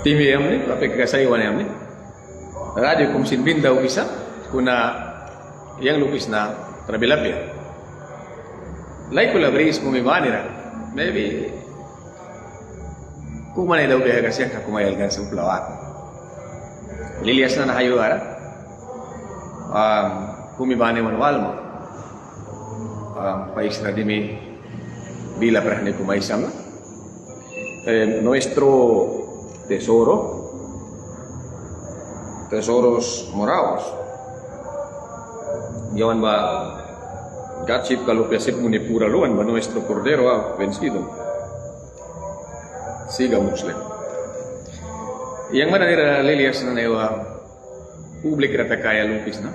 Timi amni, apa kasaywan amni. Radio kumsin binda ukisa, kuna yang lukis na trabilapia. Lai kula bris kumibani ra, maybe kumana daw kaya kasi ang kumayal kan sa plawat. Lilias na nahayo ara, kumibani manual mo, país na dimi bila perahne kumaisam na. Nuestro tesoros morados. Yawan ba gatchip kalau pesip muni pura luan ba nuestro cordero vencido. Siga muslim. Yang mana nira lilias na newa publik rata kaya lupis na.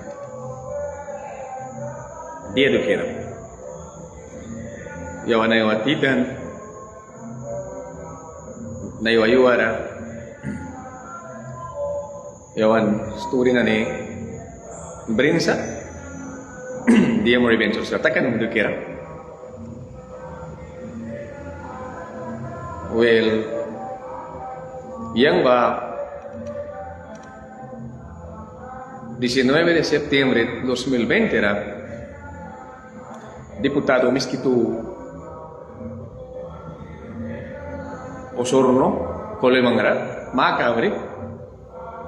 Dia do kira. Yawan na yawa titan na yuara yawan story na ni Brinsa dia mau adventure katakan untuk kira well yang ba 19 de septiembre 2020 era diputado Miskitu Osorno, Kolemangara, Makabri,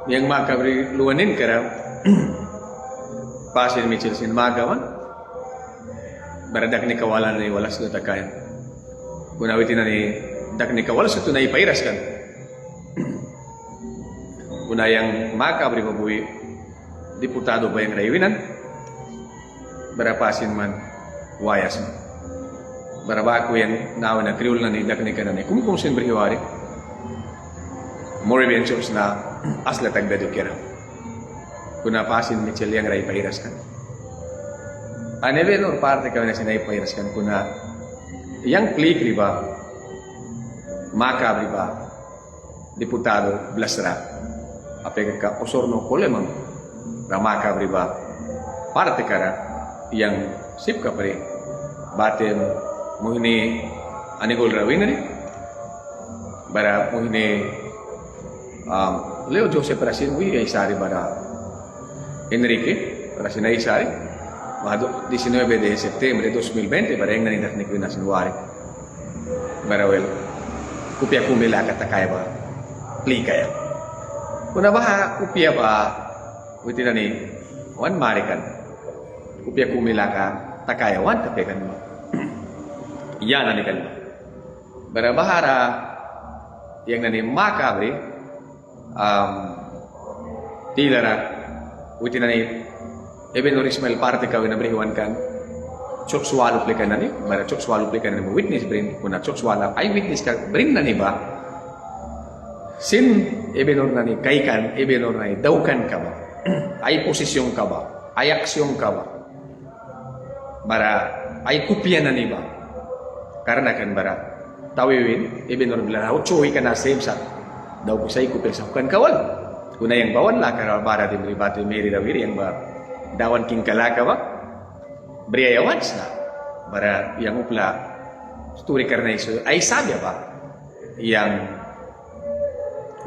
yang Makabri luanin kara pasin Mitchell sin Magawan, beradak ni kawalan ni walas na takayan. Kunawitin na ni dak ni kawalas ito na ipairas kan. Kuna yang Makabri mabuhi diputado ba yung rayuinan, berapasin man wayas man. Barabako yang nawa na kriul na nidak ni kanani kung sin berhiwari more ventures na asla tagbedo kira kuna pasin Michel yang ray pairas kan aneve no parte ka na sinay pairas kan kuna yang klik riba Makabri ba diputado Blasra apega ka Osorno Kolemang ra Makabri ba parte kara yang sip ka pare batem muhini anigol rawinari bara muhini Leo Joseph Rasin wi ay sari bara Enrique Rasin ay sari mahado 19 de septiembre 2020 bara yang nanidak ni Queen January bara wel kupya kumila katakaya ba plika ya kuna ba kupya ba witina ni wan marikan kupya kumila ka takaya wan tapekan mo yan na kan barabahara yang nani Makabri tilara uti nani Ebenor Ismail parte kawin na beriwan kan cok swalo plekan nani bara cok swalo plekan nani witness bring kuna cok swala ay witness ka bring nani ba sin Ebenor nani kaikan Ebenor nani daukan ka ba ay posisyon ka ba ay aksyon ka ba bara ay kupya nani ba karena kan bara tawiwin Ebenor bilang cuy kana same sa daw ko say kupel sa kan kawal kuna yang bawan lah karena bara di batu meri dawiri yang ba dawan king kalaka ba briayawan na bara yang upla story karena iso ay sabi ba yang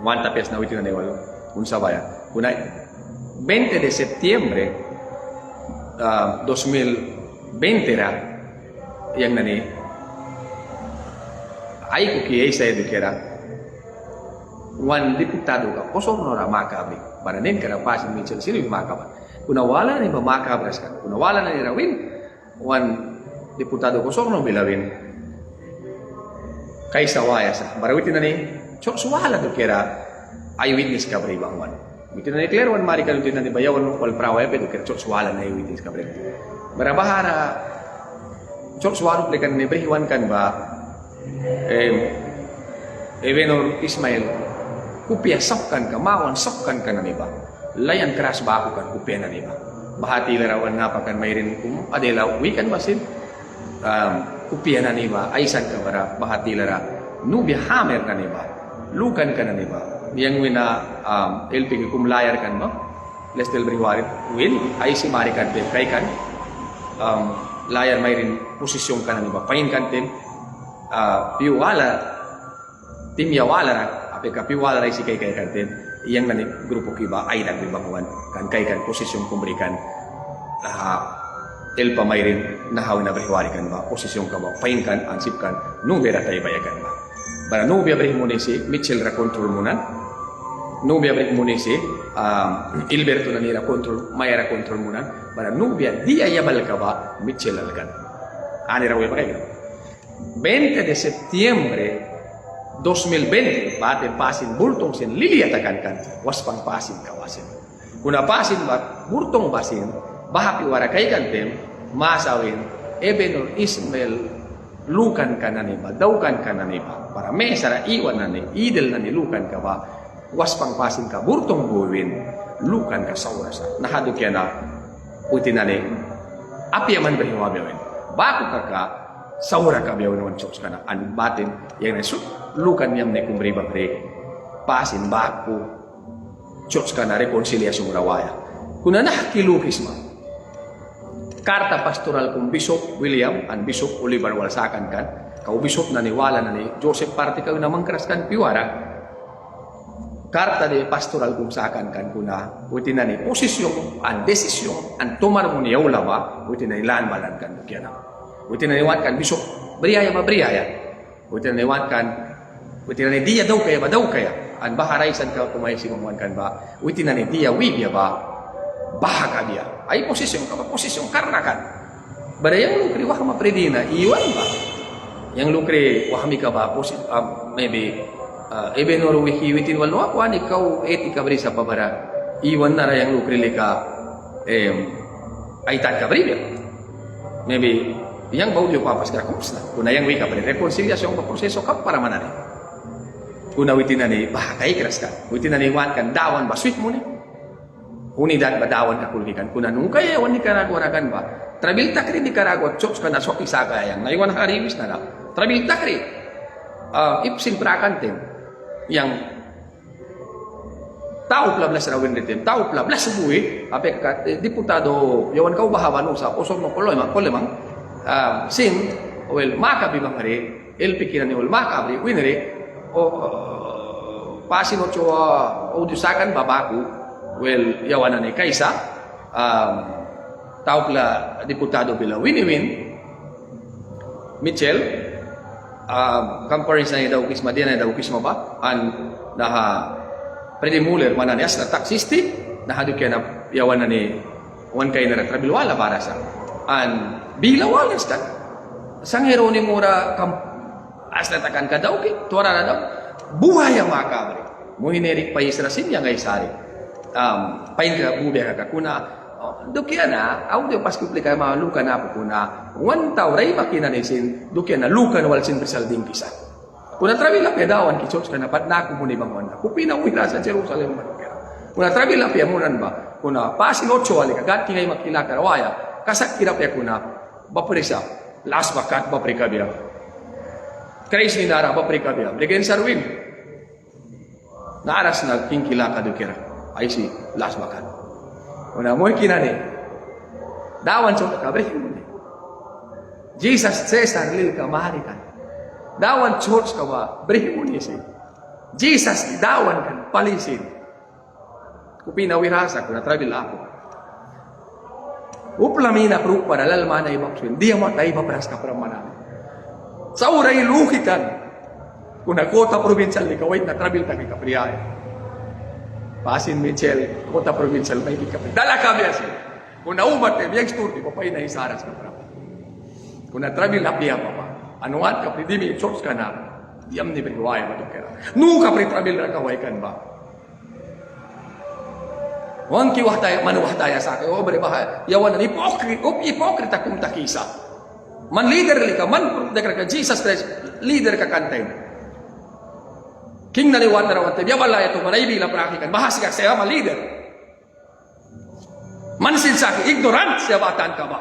wanta pes na witin na wal unsa ba ya kuna 20 de septiembre 2020 ra yang nani ay ko kiyay sa edukera wan diputado ka Osorno ra Makabri para nin kara pasin Mitchell sino yung Makabri kuna wala ni ba Makabras kan kuna wala na ni rawin wan diputado ko Osorno bilawin kaysa wayas barawitin na ni suwala to kera ay witness ka bri bangwan witin na ni clear wan mari kan tin na ni bayawan wal praway pe to kera suwala na ay witness ka bri barabahara suwala plekan ni briwan kan ba Ebenor Ismail kupya sokkan ka mawan sokkan ka nani ba layan keras ba ako kan kupya nani ba bahati larawan napakan mayrin adela wikan basin kupya nani ba aisan ka bara bahati lara nubya hamer nani ba lukan ka nani ba yang wina LP kum layar kan ba lestel briwarit win ay si marikan tem kay kan layar mayrin posisyon ka nani ba pain kan tem piwala tim ya wala ape kapiwala ray si kay kanten iyang nani grupo kiba ay nagbibanguan kan kay kan posisyon kumbrikan el pamayrin nahaw na berhiwari kan ba posisyon ka ba pain kan ansip kan nubera tay bayagan ba para nubia berhi mo si Mitchell ra control munan nubia berhi mo si Ilberto na nira control mayara control munan para nubia dia yabal ka ba Mitchell algan ani raw ba kayo 20 de septiembre 2020 batin pasin bultong sin liliatakan kan was pang pasin kawasin kuna pasin ba burtong basin bahapi wara kay kantem masawin Ebenor Ismail lukan kanani ba daukan kanani ba para mesara iwan nani idel nani lukan ka ba was pang pasin ka burtong buwin lukan ka saurasa nahaduk yan na utinani api yaman berhiwabiyawin bako ka saura ka biyaw naman chokes ka na an batin yang nasu lukan niyam ne kumbri bakre pasin bako chokes ka na rekonsiliasyon rawaya kuna nakilukis ma karta pastoral kung Bishop William and Bishop Oliver Walsakan kan kau Bishop naniwala na ni Joseph Party kau namang keraskan piwara karta de pastoral kung sakan kan kuna uti na ni posisyon an desisyon an tomar mo niyaw lawa uti na ilan balan kan kaya uti na niwat kan Bishop beriyaya ba beriyaya uti na niwat kan uti na ni dia daw kaya ba daw kaya an baharaisan ka kumay simuan kan ba uti na ni dia wibya ba bahaga dia ay posisyon karena kan bada yang lukri wah mapredina iwan ba yang lukri wah mi ka ba maybe Ebenor witin wal no ako ani kau etika beri sa pabara iwan na yang lukri leka ay tan ka beri maybe yang bau dia papas ka kumsna kuna yang wika beri rekonsiliasyon ba proseso ka para manani kuna witin ani bahaga ikras ka witin ani wan kan dawan ba sweet mo ni unidad badawan kakulgikan kuna nung kaya wan Nicaragua ragan ba trabil takri Nicaragua chops kana sok isaga yang naiwan hariwis na trabil takri ipsin prakanten yang tao plablas rawin ritem tao plablas buhi ape ka diputado yawan kau bahawan usa osor no kolemang sin well makabi bangare el pikiran ni well makabri winere o pasin o choa o dusakan babaku well, yawanan ni Kaisa, tao pala diputado bila win-win, Mitchell, conference na daw kisma, di na daw kisma ba, naha, Freddy Muller, mananias na taksisti, nahaduk yan na yawanan ni Juan Kainara, trabilwala para sa, bila walas ka, sang hero ni Mura, aslatakan ka daw, tuwara na daw, buhay ang makabri, muhinerik pa israsin yang gaisari, pain ka buda ka kuna dokia na audio pas kuplika maluka na po kuna wan taw ray makina nisin dokia na luka na walsin presalding kisa kuna travila pedawan ki church kana pat na ko muni bangon ko pinawira sa Jerusalem kuna travila pe munan ba kuna pasin 8 ali kagat kingay makila karawaya kasak kirap ya kuna bapresa last bakat baprika biya Krais ni nara baprika biya legen sarwin naras na kingkila ka dokira ay si last bakat. Una mo kinani. Dawan chok ka brehin. Jesus Cesar lil ka maharikan. Dawan church ka ba brehin mo ni si. Jesus dawan kan palisin. Kupina wirasa kuna travel ako. Uplamina pruk para lalmana ibaksin. Dia mo tayo mapras ka para manami. Sa uray luhitan. Kuna kota provincial ni kawait na travel tagi kapriyaya. Pasin Mitchell, kota provincial may kikapit. Dala kami asin. Kung naumat eh, biyang sturdi, papay na isaras ka para. Kung na-travel na piya pa pa. Anuan ka, di mi church ka na, diyam ni Beriwaya matukera. Nung ka pre-travel na kaway kan ba? Huwag kiwahtaya, manuwahtaya sa akin. O, bari ba, yawan na, hipokrita kung takisa. Man leader li ka, man dekar ka, Jesus Christ, leader ka kantay. King naliwan na rawan tayo, yabala ito, manayibila prakikan, bahasi ka, siya man leader. Mansin sa akin, ignorant siya batan ka ba?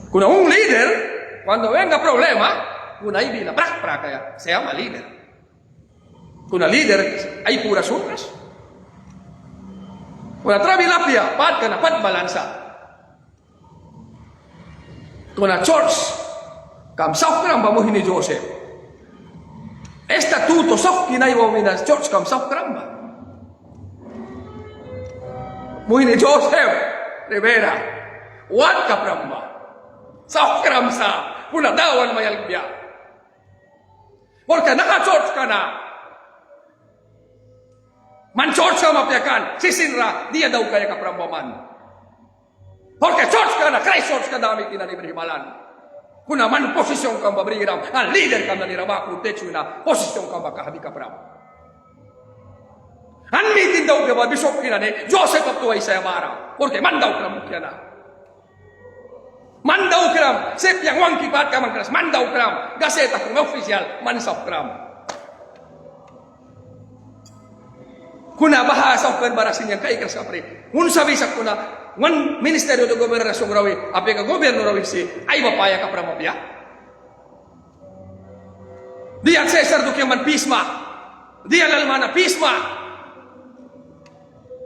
Kung ang leader, cuando venga problema, kung naibila, kaya, siya man leader. Kung na leader, ay pura sunas. Kung na trabilapya, pad ka na, pad balansa. Kung na church, kamsaw ka lang bamuhin ni Joseph. Estatuto sok kinaiwa minas George kam sok kramba. Muhini Joseph Rivera, wat ka pramba. Sok kramsa, punadawan mayalbya. Porque naka-George ka na. Man George ka mapyakan, sisinra, dia daw kaya ka pramba man. Porque George ka na, Christ George ka dami kinanibrihimalan. Kuna man posisyon kang babriram, ang leader kang nanirabaku, techo na, posisyon kang makahabi ka pram. Ang mitin daw ka ba, bisok kinani, Joseph at tuway sa Yamara, porque man daw kram kya na. Man daw kram, sep yang wang kipat ka man kras, man daw kram, gaseta kung official, man sap kram. Kuna bahasa kan barasin yang kai kras kapre, un sabisak kuna, wan Ministerio de Gobernación rawi, ape ka gobyerno rawi si, ay mapaya ka pramopya. Dia Cesar do man pisma, dia lalmana pisma.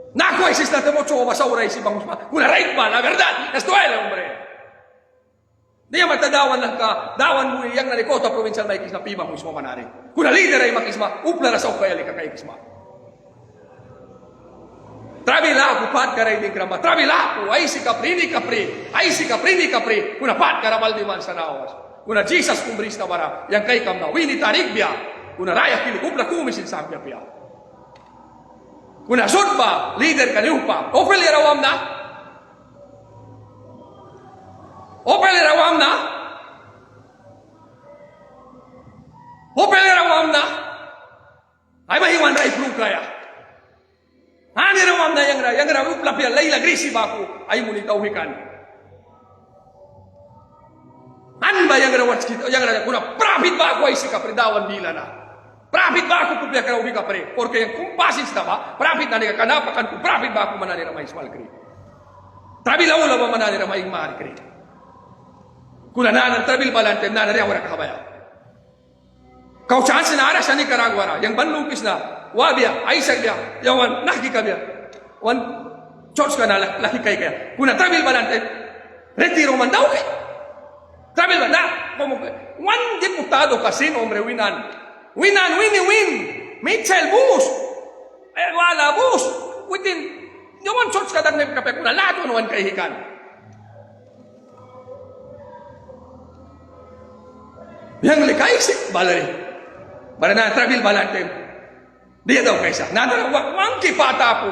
Nako existe na temo choba sa uray si bangusma, kuna right ba, la verdad, esto es hombre. Dia matadawan lang ka, dawan mo yang nalikota provincial may kisma pibang mismo manari. Kuna leader ay makisma, upla na sa ukayali ka kay kisma. Trabilaku pat karay din krama. Trabilaku ay si kapri ni kapri. Ay si kapri ni kapri. Kuna pat karabal di man sa nawas. Kuna Jesus kumbris na bara. Yang kay kam na. Wini tarik biya. Kuna raya kilikubla kumisin sa biya biya. Kuna sudba. Leader kaniupa. Opel irawam na. Opel irawam na. Opel irawam na. Ay mahiwan ray plug kaya. Ani rawam na yang ra upla pia Laila Grisi baku ay muli tauhikan. An ba yang rawat kita yang ra kuna profit baku ay sika pridawan bila na. Profit baku kupya kara ubi ka pre porque yang kumpasin staba profit na ni kanapa kan profit baku manani ramai small kri. Trabil awla ba manani ramai mar kri. Kuna na trabil balante na ri awra ka baya. Kau chance na ara sa Nicaragua yang banlukis na wabia, Isaac dia, yawan nahki kabia, wan George kana laki kay kaya. Kuna travel balante, retiro man daw kay. Travel ba na, wan diputado kasi hombre win. Mitchell Bus, wala Bus, within, yawan George kadang na kape kuna lato naman kay hikan. Yang likay si balari. Barana travel balante. Dia daw kaysa. Nadara wangki patapu.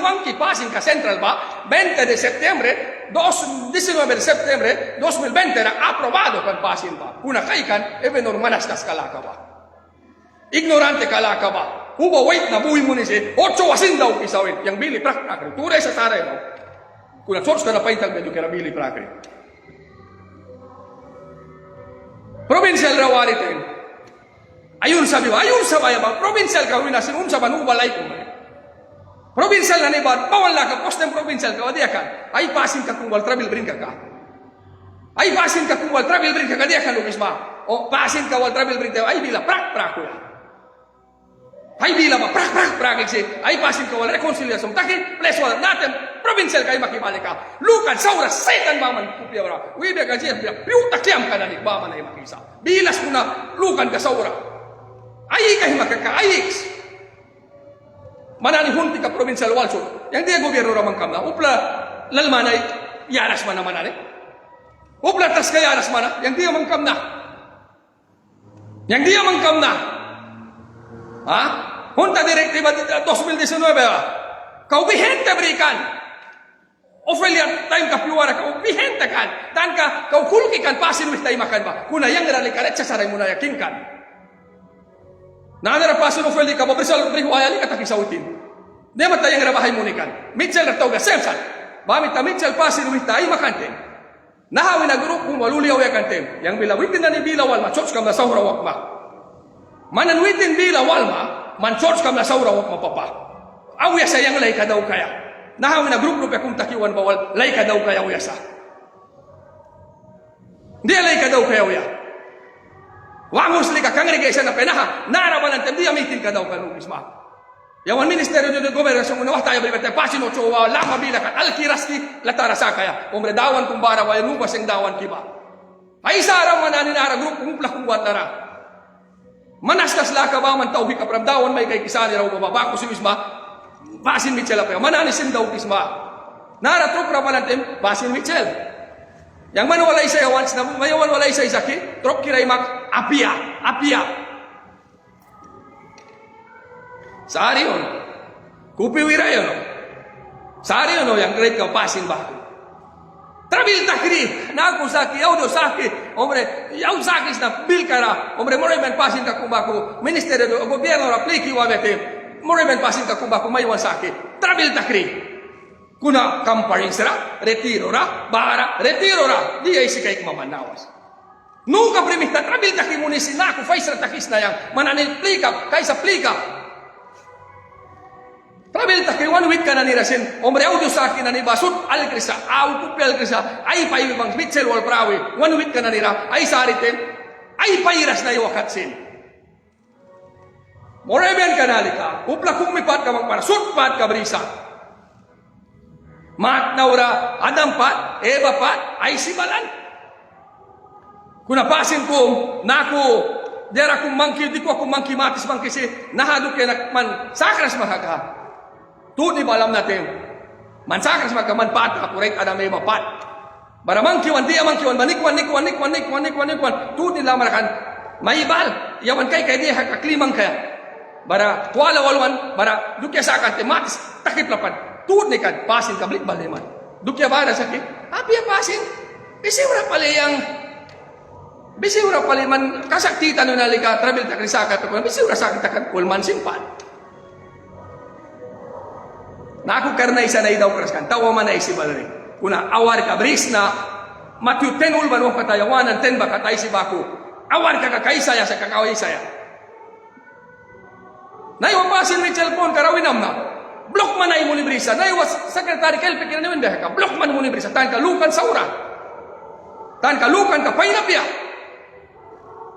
Wangki pasin ka Central ba? 20 de septiembre, 19 de septiembre 2020 era aprobado kan pasin ba. Kuna kaikan, ebenor manastas kalaka ba. Ignorante kalaka ba. Hubo wait na buhay mo ni si 8 wasin daw isawin. Yang bili prakri. Turay sa taray no. Kuna source ka na paintag medyo kaya bili prakri. Provincial rawaritin. Ayun sa bayabang, provincial ka, winasin, sa manubalay ko. Provincial na niba, bawal na ka, postem provincial ka, wadiya ka, ay pasin ka kung wal travel bring ka. Ay pasin ka kung wal travel bring ka, wadiya ka, Luis ba? O pasin ka wal travel bring ka, ay bila, prak ko ya. Ay bila ba, prak, ay pasin ka wal reconciliation, taki, place wala, natin, provincial kayo makibali ka. Lukan, saura, setan baman, kupya wala. Wibiya ka siya, piuta kiyam ka na, baman na makisa. Bilas mo na, lukan ka saura. Ay kahi makakaayiks. Manani hunti ka provincial walso. Yang dia gobyerno ramang kamna. Upla lalmanay yaras mana manani. Upla tas ka yaras mana. Yang dia mangkamna. Yang dia mangkamna. Ha? Hunta direktiba 2019 ba? Kau bihente berikan. Ofelia time ka piwara ka bihente kan. Dan ka kau kulki kan pasin wis tay makan ba. Kuna yang ngarali karetsa saray mo na yakin kan. Nadara pasun ofeli ka babrisal brihuayali ka takisautin. Dia mata yang rabahay munikan. Mitchell ratawga semsan. Bamita Mitchell pasin wita ay makante. Nahawi na grup kung waluliyaw ya kantem. Yang bila witin na ni bila walma church kam na saura wakma. Manan witin bila walma man church kam na saura wakma papa. Awya sa yang lay ka daw kaya. Nahawi na grup ya kung takiwan bawal lay ka daw kaya uya sa. Dia lay ka daw kaya uya. Wangos lika congregation na penaha, narabalan tem dia mitin ka daw kan misma. Yawan Ministerio de Gobernación una wata ya bibete pasino chowa la mabila kan alkiraski latara sakaya. Umre dawan kumbara wa nubas ang dawan kiba. Ay sara manani nara grup kumpla kuwat nara. Manaslas laka ba man tauhi ka pramdawan may kay kisani raw bababa ko si Wisma. Basin Mitchell apa mananisin daw kisma. Naratrok ra panantem Basin Mitchell. Yang mana walay sa once na mayawan walay sa isaki, trok kiray mak apia. Sari yun. Kupi wira yun. Sari yun yang great ka pasin ba. Trabil takri, na ako saki, audio saki, hombre, yaw saki na bil kara, hombre, mo men pasin ka kumbako, ministerio do gobierno apliki wa bete, mo men pasin ka kumbako maywan saki. Trabil takri. Kuna kamparin sera, retiro ra, bara, retiro ra, di ay sikay kumamanawas. Nunca primita trabil takri munisi na ako faisra takis na yang mananil plika, kaysa plika. Trabil takri 1 week ka na nirasin, omre audio sa akin na ni basut alkrisa, au kupel krisa, ay paibang Mitchell wal prawi, 1 week ka na nira, ay saritin, ay pairas na iwakatsin. Moreben ka nalika, upla kumipat ka magparasut pat ka brisa. Mat naura, Adam pat, Eva pat, ay sibalan. Kunapasin ko, naku, dera kung mangki, di ko akong mangki matis mangki si, nahadok kaya nakman, sakras mahaka. Tuni ba alam natin, mansakras magkamanpaat, kapurait ada may mapat. Bara mangkiwan, di mangkiwan, banikwan, tuni lang marakan, maibal, yawan kay dia kaklimang kaya. Bara, wala walwan, bara, dukya sakat, matis, takip lapan, tuni kan, pasin ka, balik baliman. Dukya bara sakit, apia pasin, bisiwra pali man, kasaktitan nun nalika, trabil takri sakat, bisiwra sakit akan, kulman simpan. Na ako karna isa na idaw kraskan, tawa man na isibal rin. Kuna awar ka bris na, Matthew 10 ulban mo katayawanan, 10 ba katay si Baku. Awar ka kakaisaya sa kakaway saya. Naiwapasin ni cellphone karawin na. Blok man na mo ni brisa. Naiwas sekretary Kelpe kinaniwin ka. Blok man mo ni brisa. Tan ka lukan sa ura. Tan ka lukan ka painapya.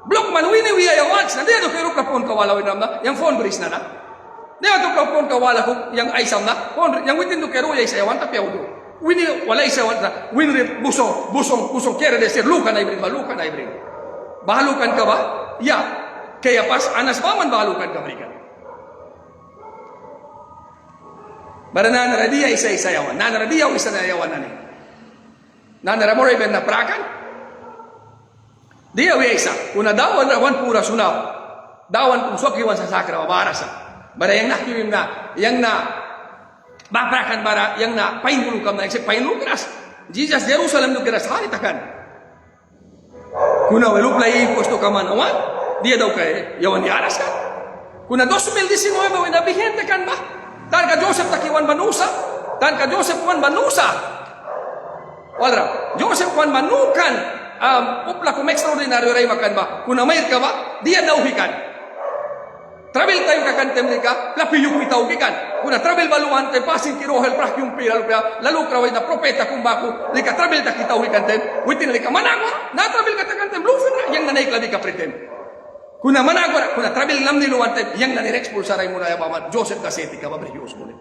Blok man wini-wiya yung watch. Nandiyan doon kayo ka phone kawalawin na. Yung phone bris na na. Dia tu kau pun kawala ko yang aisam na, yang witin tu keru ya isayawan tapi audo. Wini wala isayawan na, wini busong kere de ser luka na ibrin, balukan na ibrin. Bahalukan ka ba? Ya. Kaya pas anas paman bahalukan ka berikan. Baranana dia isayawan, nana dia isayawan nani. Nana mo ben na prakan. Dia isa, una dawan rawan pura sunaw. Dawan kung sokiwan sa sakra barasa. Bara yang nakiwim na, yang na baprakan bara, yang na painulu kam na, painulu keras. Jesus Jerusalem nu keras hari takan. Kuna weluk lagi posto kamanawan, dia daw kay yawan di aras kan. Kuna 2019 wina bihente kan ba? Tan ka Joseph takiwan banusa, tan ka Joseph wan banusa. Wadra, Joseph wan manukan, upla kum extraordinaryo ray makan ba? Kuna mayr ka ba? Dia nauhikan. Travel tayo kakantem ka, lapiyuk itaw gikan. Kuna travel baluan tayo, pasin kirohel prak yung pira, lalu kraway na propeta kung bako, lika travel ta kitaw gikan witin lika managwa, na travel ka takantem, lufin na, yang nanaik labi ka pretend. Kuna managwa, kuna travel nam niluwan tayo, yang nanirexpulsa ray muna yabaman, Joseph Gaseti ka, mabrihiyos mo ni.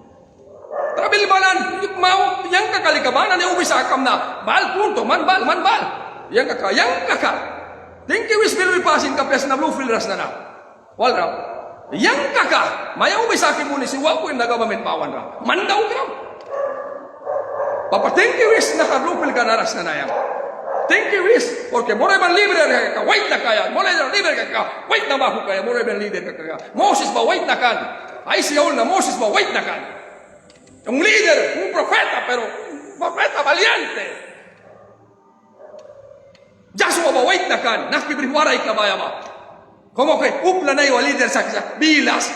Travel balan, mau, yang kakali ka ba, ubisa akam na, bal punto, man bal. Yang kaka. Thank you, Wisbil, pasin ka, pes na lufil ras na na. Walraw. Yang kakak, maya ubis akin muni si wapo yung nagamamin pawan ra. Mandaw ka. Papa, thank you is nakarupil ka naras na nayang. Thank you is, porque more man libre ka, wait na kaya. More man libre ka, wait na baku kaya. More man leader ka kaya. Moses ba, wait na kan. Ay siya na Moses ba, wait na kan. Yung leader, un profeta, pero profeta valiente. Joshua ba, wait na kan. Nakibriwaray ka ba yama. Como que upla na yung leader sa bilas,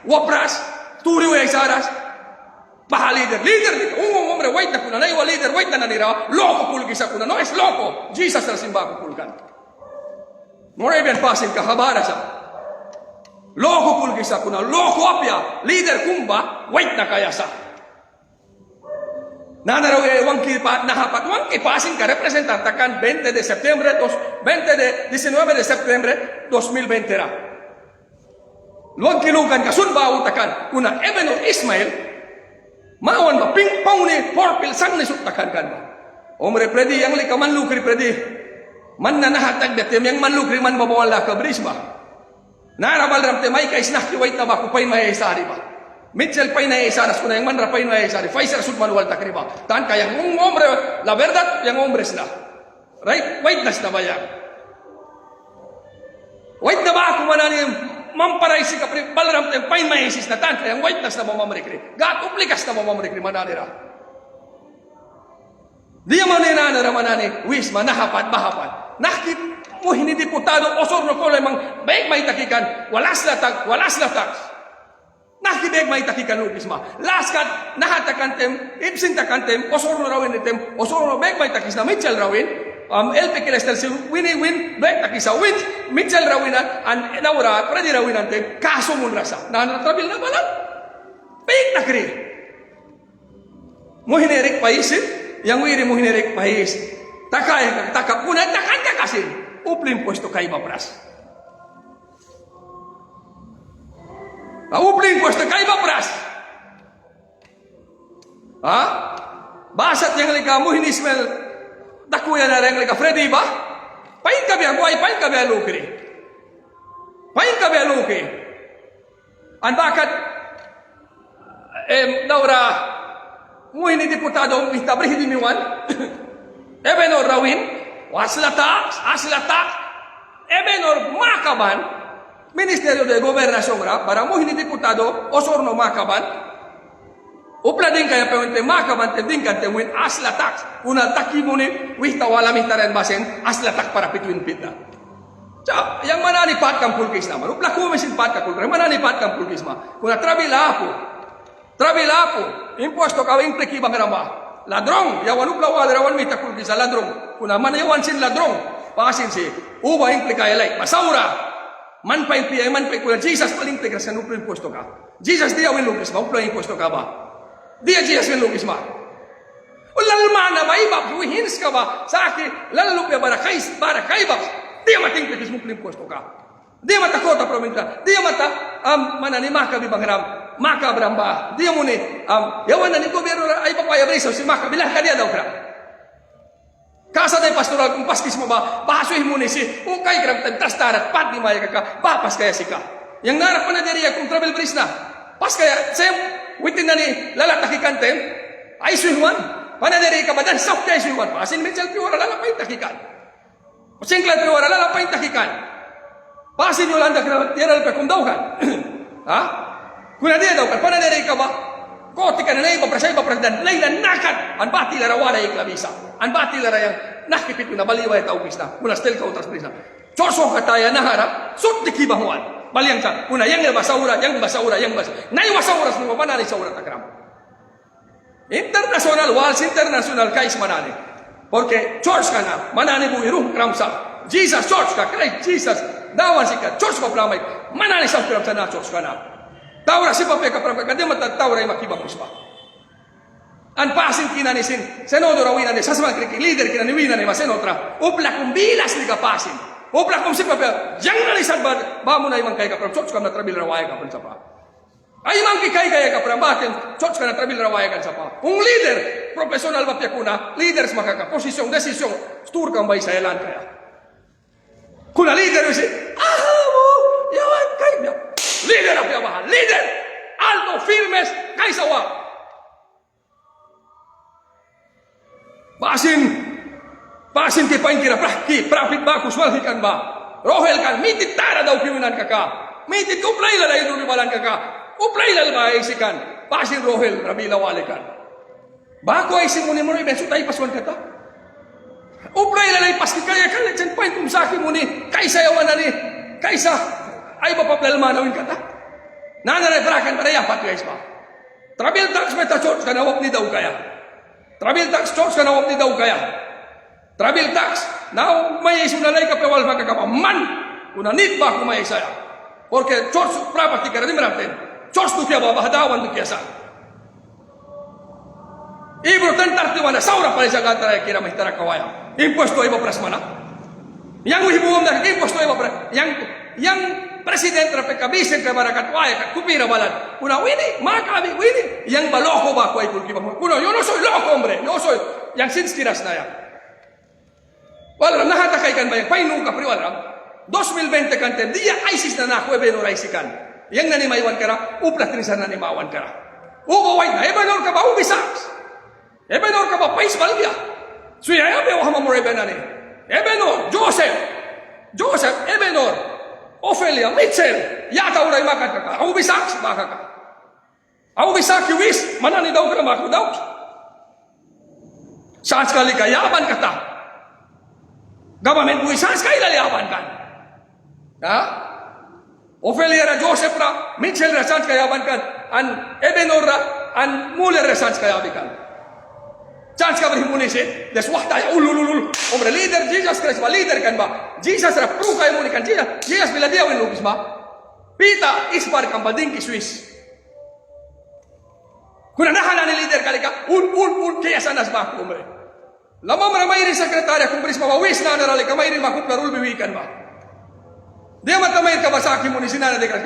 wapras, turiw ay saras, baha leader dito, hombre, wait na kuna na yung leader, wait na nanira, loko kulgisa kuna, no es loko, Jesus na simba kulkan. Morabian pasin kahabara sa, loko kulgisa kuna, loko apya, leader kumba, wait na kaya sa. Nanaraw wangki pa nahapat wangki pasin ka representante kan 19 de septiembre 20 de septiembre 2020 ra. Luwag kilugan ka sunba utakan kuna Ebeno Ismail mawan ba ping pong ni porpil sang ni sutakan kan ba. Omre predi yang lika manlukri predi man na nahatag betem yang manlukri man babawala ka brisba. Narabalram te may kaisnak wait na ba kupay mayayasari ba? Mitchell pay nayayasaras kuna yang manra pay mayayasari. Pfizer sud manual takriba. Tan kaya yung hombre, la verdad, yung hombres na. Right? Wait na ba yan? Wait na ba ako manani mamparay si kapri balram te pay mayayasis na tan kaya wait na mo mamrikri. Gat uplikas na mo mamrikri mananira. Dia manina manani wis manahapat mahapat. Nakit mo hindi diputado osor no kolay mang baik may takikan walas latak nakibeg may takikan lupis ma laskat nahatakantem ibsin takantem osor no rawin item osor no baik may takis na Mitchell rawin LP Kilestel si win baik takisa win Mitchell rawin an naura predi rawin ante kaso mun rasa na trabil na balan baik nakri mo hinerik paisin yang wiri mo hinerik pais takay takapuna takan kakasin uplim puesto kay Babras. Uplim puesto kay Babras. Ha? Basat yang lika mo hinismel dakuya na yang lika Freddy ba? Pain ka biya buhay, pain ka biya lukri. Pain ka biya lukri. Ang bakat daura mo hinidiputado itabrihi dimiwan Ebenor rawin Aslatak, Ebenor Makaban, Ministerio de Gobernación, para mo hindi diputado, Osorno Makaban, upla din kaya pewente Makaban, te din kante win Aslatak, una takimuni, wihta wala mitaren basen, Aslatak para pitwin pitna. Sa, yang manani pat kang pulkis naman, upla kumisin pat kang pulkis, manani pat kang pulkis ma, kuna trabilapo, impuesto ka impliki bang rama. Ladrong, yawan upla wala rawan mita kulki sa ladrong. Kuna man yawan sin ladrong, pasin si uba implika elay, masaura. Man pa implika, man pa kuna Jesus paling implika sa upla impuesto ka. Jesus dia win lukis ma, upla impuesto ka ba? Dia Jesus win lukis ma. Ulalma na ba iba, hins ka ba? Sa akin, lalupya para kaiba. Dia mating implika sa upla impuesto ka. Dia mata kota provinta, dia mata mananimah ka bibangram. Maka beramba dia muni yawan ni gobyerno ay papaya brisa si maka bilah ka dia daw kra kasa day pastoral kung paskis mo ba bahasuhin mo ni si ukay gram tas tarat pat di maya ka papas kaya sika yang narap pa na diriya kung travel bris na pas kaya sem witin na ni lalataki kantem ay suhuan panadiri ka badan sok kay suhuan pasin Mitchell piwara lalapay takikan singklat piwara lalapay takikan pasin Yolanda kra tiral pa kung daw kan ha kuna dia daw kan panadiri ka ba koti ka na iba presiden laylan nakat an bati lara wala iklabisa an bati lara yang nakipit na baliwa ita ubis na kuna stel ka utras prisa choso kataya nahara sut dikibahuan baliang sa kuna yang basaura nay basaura mo banani saura takram international walls international kais manani porque church kana manani bu iruh kramsa Jesus church ka Christ Jesus dawan sika church ko pramay manani sa kramsa na church kana Taura si pape kapram kadi mata taura makiba puspa. An pasin kinanisin senodor awina de sasma kriki leader kinani wina ne masenotra. Upla kum bilas ni kapasin. Upla kum si pape yang nalisan ba mo na imang kay kapram church kam na trabil rawaya kapram sa pa. Ay imang kay kaya kapram batin church ka na trabil rawaya kan sa pa. Un leader profesional ba kuna leaders makaka posisyon desisyon stur kam bay sa elan kaya. Kuna leader si yawan kay líder hacia abajo, líder, alto, firmes, kaisawa. Basin ti pain kira profit ba kuswal hikan ba? Rohel kan mitit tara daw piwinan kaka. Mitit uplay la dai duri balan kaka. Uplay la ba isikan. Basin rohel rabila walikan. Bako ay simuni mo ibenso tay paswan kata. Uplay la dai paski kaya kan chen pain kum saki muni kaisa yawan ani kaisa ay papaplalma nawin kata. Nanare brakan para ya pat guys pa. Trabil tax meta church kana wap ni daw kaya. Trabil tax church kana wap ni daw kaya. Trabil tax now may isunalay ka pewal magkakapa man kuna nit ba kumay saya. Porque church property kana di maraten. Church tu kya ba bahadawan tu kya sa. Ibro tentarte wala saura para sa gantara kira mahitara kawaya. Impuesto ay prasmana. Yang hibuom na impuesto ay yang Presidente repekabisen ka barakat waya kat kupira balat. Kuna wini, makabi wini. Yang baloko ba ko ay kulkiba mo. Kuna yo no soy loco hombre. Yo soy yang sinskiras na ya. Wala nahatakay kan ba yang painu ka priwala. 2020 kante dia ISIS na nakuha benor isikan. Yang nanimaiwan kara, uplat rin sa nanimawan kara. Ubaway na, ebenor ka ba ubisaks? Ebenor ka ba pais balgia? Suya yabe o hamamor ebenani. Ebenor, Joseph, Ebenor, Ophelia, Mitchell, yata uray makat ka. Ubisaks, baka ka. Ubisak yuwis, manani daw ka na mako daw. Saan sekali kayaban kata? Government buwi saan sekali laliaban kan? Ha? Ophelia ra Joseph ra, Mitchell ra saan kayaban kan? An Ebenor ra, an Muller ra saan kayaban kan? Saan ka berhimuni sih? Das wahda ya ulululul. Omre leader Jesus Christ ba leader kan ba? Jesus ra pro kayo muni kan Jesus bila dia win lupis ba? Pita ispar kan bading ki Swiss. Kuna nahala ni leader kali ka kaya sanas ba omre. Lama mayroon sekretary kung bris mawawis na narali ka mayroon makuplarul biwikan ba? Dia matamay ka ba sa akin mo ni sinana de ka?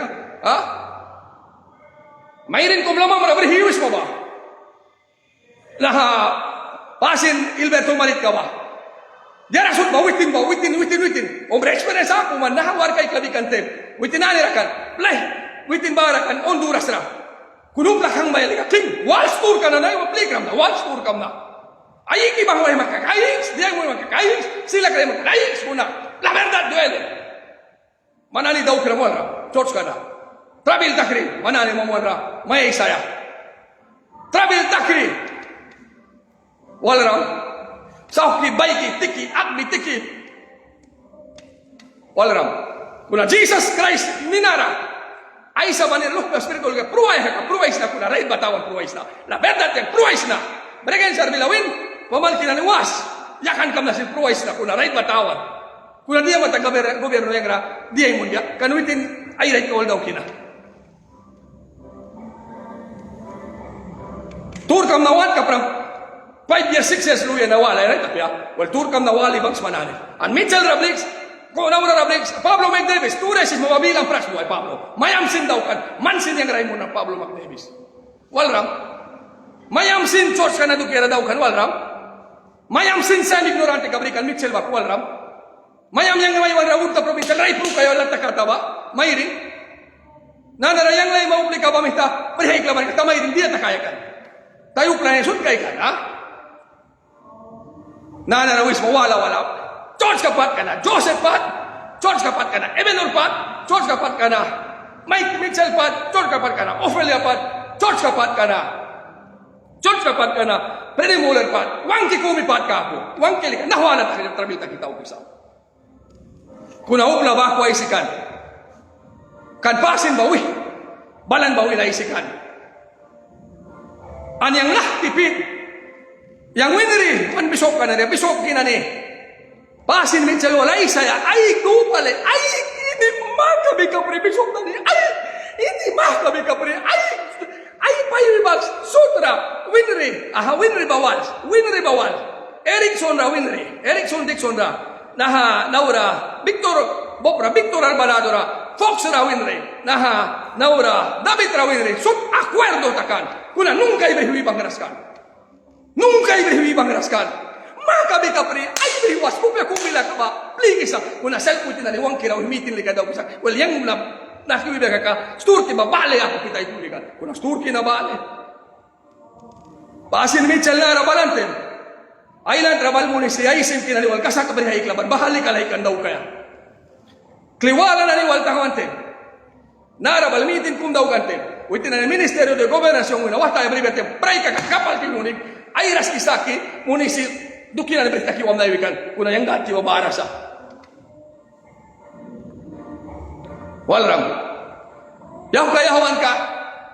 Ha? Mayroon kung lama marabri hiwis mo ba? Laha pasin Ilberto malit ka ba? Dia rasut ba witin. Omre experience ako man nahawar kay kabikante. Witin ani rakan. Play. Witin ba rakan Honduras ra. Kunum lakang bayali ka king. Walls tour ka na wa playground na. Walls tour ka na. Ay ki bang way makakayis, dia mo makakayis, sila kay makakayis muna. La verdad duele. Manani daw kira mo ra. Church ka na. Travel takri, manani mo ra. May saya. Travel takri. Walram. Sauki baiki tiki agni tiki. Walram. Kuna Jesus Christ minara. Ay sa manir lupa spiritual ka pruwais na kuna raid batawan pruwais na. La verdad yang pruwais na. Mereka yang bilawin pamalkin na niwas. Yakan kam na si pruwais na kuna raid batawan. Kuna dia mata gobyerno yang ra dia imundia kanuitin ay raid kawal daw kina. Tur kam nawat ka pram 5 years, 6 years luya nawala ay tapi ya. Well tur kam nawali bangs manane. An Mitchell Rablix ko naura Rablix Pablo McDavis tu resis mababilang pras buhay Pablo. Mayam sin daw kan mansin yang raimon ng Pablo McDavis. Walram mayam sin church ka na dukera daw kan walram. Mayam sin sa ignorante kabrikan Mitchell ba walram. Mayam yang may walram ta provincial rai pro kayo latta kataba. Mayring nanara yang lay mauplika ba mita perhay klaban ka mayring dia takayakan. Tayo planesut kay kan ha. Nananawis mo wala. George kapat ka na. Joseph pat. George kapat ka na. Ebenor pat. George kapat ka na. Mike Mitchell pat. George kapat ka na. Ophelia pat. George kapat ka na. George kapat ka na. Freddy Muller pat. Wangki kumi pat ka ako. Wangki lika. Nahwala ta kanya trabita kita upisa. Kuna upla ba ko isikan. Kan pasin bawi. Balan bawi na isikan. Anyang lah tipid. Yang winri, man bisok ka na niya, bisok ka na niya. Pasin Mitchell, walay saya, ay kupale, ay, hindi makabi ka pre, bisok na niya, ay, hindi makabi ka pre, ay, paybals, sutra, winri bawal, Erickson Dixon ra, naura, Victor Alvarado ra, Fox ra winri, naura, David ra winri, sut acuerdo takan, kuna nunca ibe bang raskan. Nunca ibe bang raskan. Maka be kapre ay be was kupya kumila ka ba? Please kuna self putin na liwang kiraw himitin lika daw bisa. Well yang na kibe ka sturki ba bale ako kita itu lika. Kuna sturki na bale. Pasin Mitchell na rabalante. Island rabal mo ni siya isim kinaliwal kasak bre hay klaban bahali kalaikan daw kaya. Kliwala na ni waltahante. Narabal mitin kum daw kante. Witin na Ministerio de Gobernación una wasta ya bribete praika kapal kinunik. Ay ras kisaki munisi dukina na bertaki wam naiwikan kuna yang gati wa barasa walram yaw kayawan ka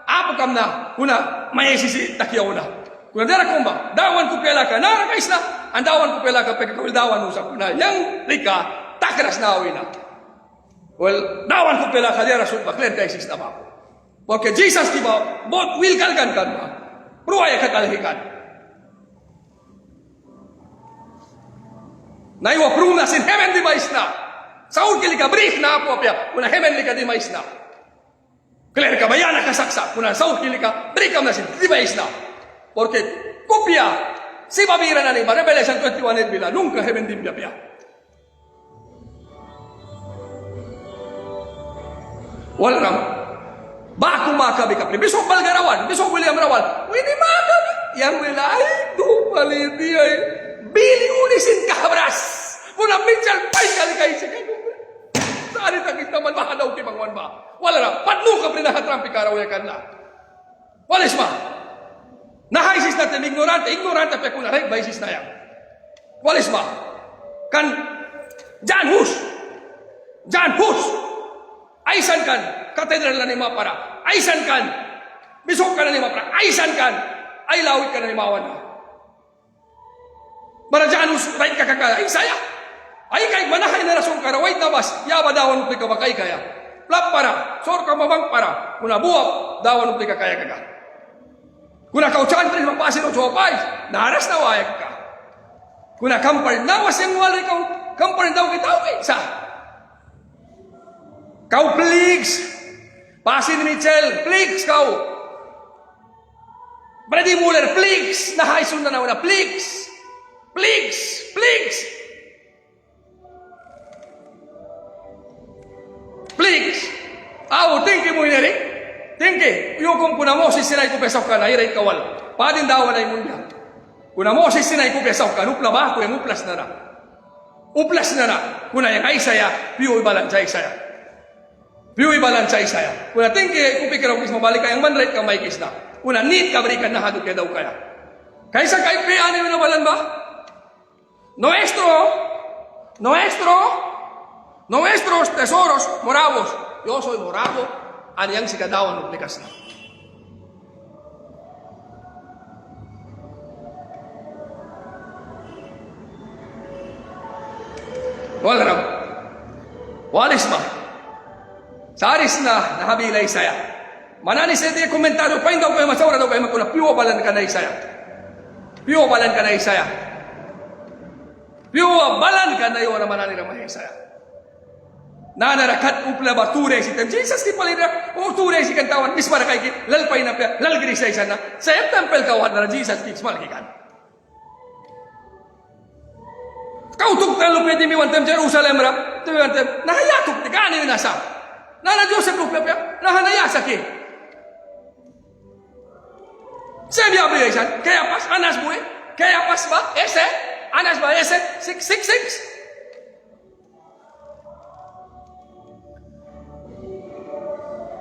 apo kam na kuna may sisi takiyaw na kuna dara komba dawan ko pela ka nara kaisna ang dawan ko pela ka pagkawil dawan usap kuna yang rika takras na awina well dawan ko pela ka dara sut bakler kay sis na ba porque Jesus kiba bot will kalkan kan ba pruaya katalhikan na iwa pruna sin heaven di maisna. Saud kili ka brief na apo apya. Kuna heaven li ka di maisna. Kler ka bayana ka saksa. Kuna saud kili ka brief na sin di maisna. Porque kopya si babira na ni ba Revelation 21 bila nunca heaven di pya. Walram. Baku makabi kapri. Besok Balgarawan. Besok William Rawal. Wini makabi. Yang wilay. Dupaliti ay. Bili ulisin kabras. Muna Mitchell. Pay kalikay siya. Saan ita kita man mahalaw ki bangwan ba? Walram. Patlo kapri na hatrampi karawayakan na. Walis ma. Nahaisis natin ignorante. Ignorante pa kung naray. Baisis na yan. Walis ma. Kan. John Hus. Aisan kan. Katedral na ni Mapara. Aisan kan. Bisok ka na ni Mapara. Aisan kan. Ay lawit ka na ni Mawan. Para John Hus. Right ka kakaya. Isaya. Ay kay manahay na rasong karawait na bas. Yaba dawan upli ka bakay kaya. Plap para. Sor ka mamang para. Kuna buwap. Dawan upli ka kaya kaka. Kuna kauchan pa rin magpasin o chopay. Naras na wayak ka. Kuna kampar. Nawas yung wala ikaw. Kampar daw kita. Sa. Kau please. Pasin Mitchell. Please kau. Brady Muller. Please. Nahaisun na na. Please. Tingki mo inari. Tingki. Yung kuna Moses sinay ko pesaw ka na. Iray kawal. Padin dawa na imun niya. Kuna Moses sinay ko pesaw ka. Nupla ba ako yung uplas na na. Uplas na na. Kuna yung Isaiah. Piyo ibalan sa Isaiah. Kuna tingki kupikiraw kis mabalik ka. Yung manrait ka may kis na. Kuna need ka berikan na hadot ka daw kaya. Kaysa kay piyan yung nabalan ba? Nuestros tesoros moravos. Yo soy moravo. Aniyang si kadawan uplikas na. Walram. Walis ma. Saris na nahabilay saya. Manani sa iti komentaryo. Pain daw kayo masawra daw kayo magkuna. Piwa balan ka na isaya. Piwa balan ka na yun na manani na mga isaya. Nanarakat upla ba ture si tem Jesus ti palida o ture si kantawan bis para kay lalpay na lalgiri sa isa na sa temple kawat na Jesus kicks malkikan. Kautuk na lupi di mi wantem Jerusalem ra ti wantem nahayatuk ti kani nasa nana Joseph upla pa nahanayasa ki. Sabi abri isan kaya pas anas bue kaya pas ba ese anas ba ese 666.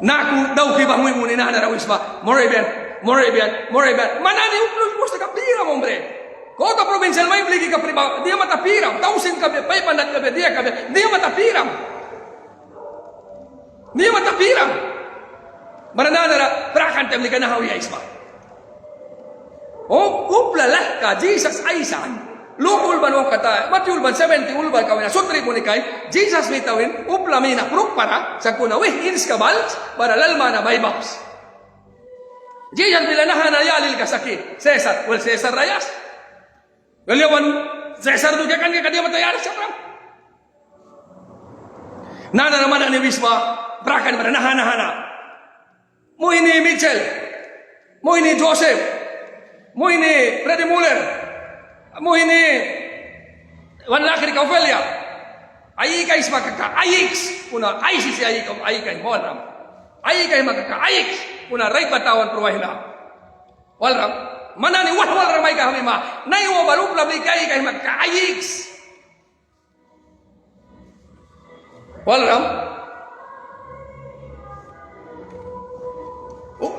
Naku daw kibang mo muna na narawis ba? Morabian. Manani uplus mo sa kapira mo, hombre. Kota provincial may bligi ka priba, di matapiram. Tausin ka be, pay pandat ka be, di ka be, di matapiram. Mananara, prakan temli ka na hawi isma. Uplalah ka, Jesus aisan. Lukul ban wong kata, matiul ban 70 ulban kawin na sutri mo ni kay, Jesus mitawin, uplami na pruk para, sa kuna ins kabal, para lalma na baybaps. Jesus bilanahan na yalil kasaki, Cesar Rayas. Galiwan, Cesar duga kan ka dia matayari siya pram. Nana naman ni Wisma, brakan para nahana. Mo ini Mitchell, mo ini Joseph, mo ini Brady Muller, mo ini wan lakri ka Ophelia. Ay kay makaka ayix kuna ICC ay kay Walram. Ay kay makaka ayix kuna ray batawan pruwahila. Walram manani Walram ay kami ma naiwo balupla bli kay makaka ayix. Walram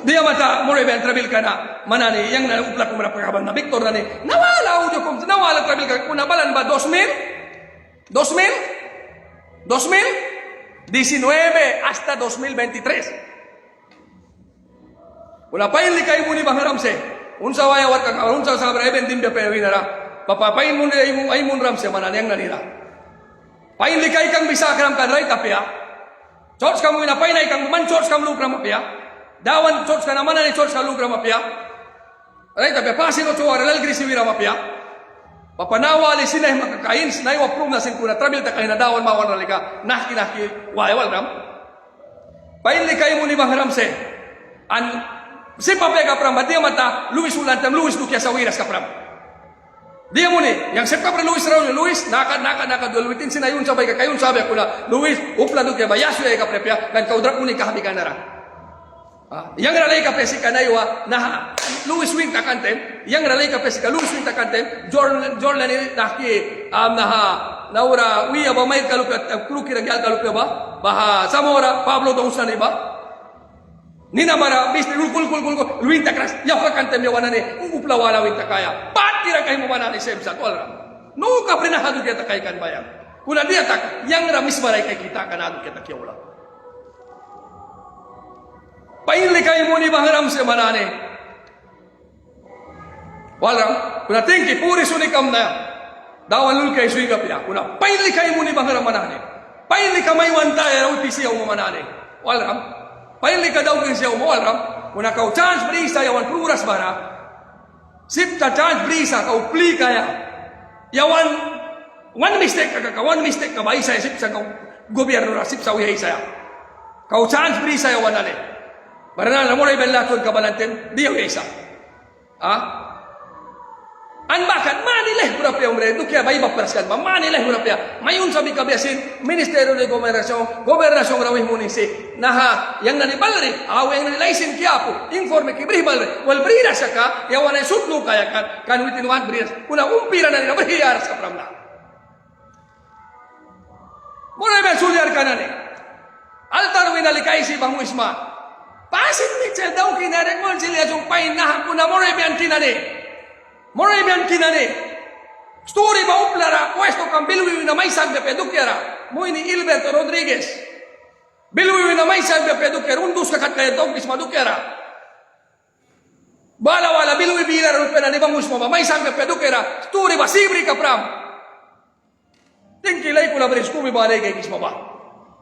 dia mata mulai ben trabil kana manani yang na uplak ko pagkaban na Victor nani nawala audio kom nawala trabil ka kuna balan ba 2019 hasta 2023 wala pa ili kay muni Ramse unsa waya wat ka unsa sa breben dim de pewinara papapain mo ay mun Ramse manani yang nanira pain likay kang bisa kram kan ray tapia church kamu na painay kang man church kam lukram apia dawan church ka naman ni church ka lugra mapia. Right, tapi pasin o chuwa relal grisi wira mapia. Papanawali sinay makakain sinay wa prum na sin kuna trabil ta kahina dawan mawan ralika nahki wal ram. Painli kay mo ni Ramse. Si papega pram badia mata Luis Ulan tem Luis Dukia sa wiras ka pram. Dia mo ni, yang sepka pre Luis raw ni Luis, naka dulwitin sinayon sabay ka kayon sabi ako na Luis, upla do kay bayaso ay ka prepya, kan kaudrak mo ni kahabi ka na ra. Yang ralay ka pesi kanaywa na Luis wing takantem, yang ralay ka pesi ka Luis wing takantem, Jordan ni naki naura wiya ba may kalupya kruki ragyal kalupya ba? Baha Zamora, Pablo Dongsa ni ba? Nina bara bis kul luwin takras ya ka kantem yawana ni upla wala win takaya. Kira kayo mo manani semsa tolra. No ka prinahado kita kay kan bayang. Kuna dia tak yang ramis maray kay kita kanado kita kiyola. Painli kayo mo ni bangram se manani. Wala kuna tingki puri sunikam na. Dawan lul kay suiga pila. Kuna painli kayo mo ni bangram manani. Painli ka may wantay raw pisiyaw mo manani. Wala painli ka daw pisiyaw mo wala. Kuna kau chance brisa yawan pluras bara. Sipta chance brisa kau pli kaya. Ya one mistake one mistake ka ba isa sipsa kau gobyerno ra sipsa uya isa. Kau chance brisa ya wanale. Barana mo ray bellaton ka balanten dia uya isa. An bakat manileh berapa umre itu kaya bayi baperaskan ba manileh berapa mayun sabi kabiasin Ministerio de Gobernación rawih munisi naha yang nani balri awe yang nani laisin kiapu informe ki bri balri wal brira saka ya wana sutlu kaya kan witin wan brira kuna umpira nani brira sa pramna mora be suliar kanane altar winali kaisi bangu isma pasit ni cel daw kinare ngol silia jung pain naha kuna mora be antinane Moray biyan kinani. Story ba uplara, pwesto kang bilwi na may sagbe pedukyara. Mo ni Ilberto Rodriguez. Bilwi na may sagbe pedukyara. Undus kakat kaya tongkis madukyara. Bala wala bilwi bilar rupena ni bangus mo ba. May sagbe pedukyara. Story ba sibri ka pram. Tingkilay ko na beres kumi ba kay kisma ba.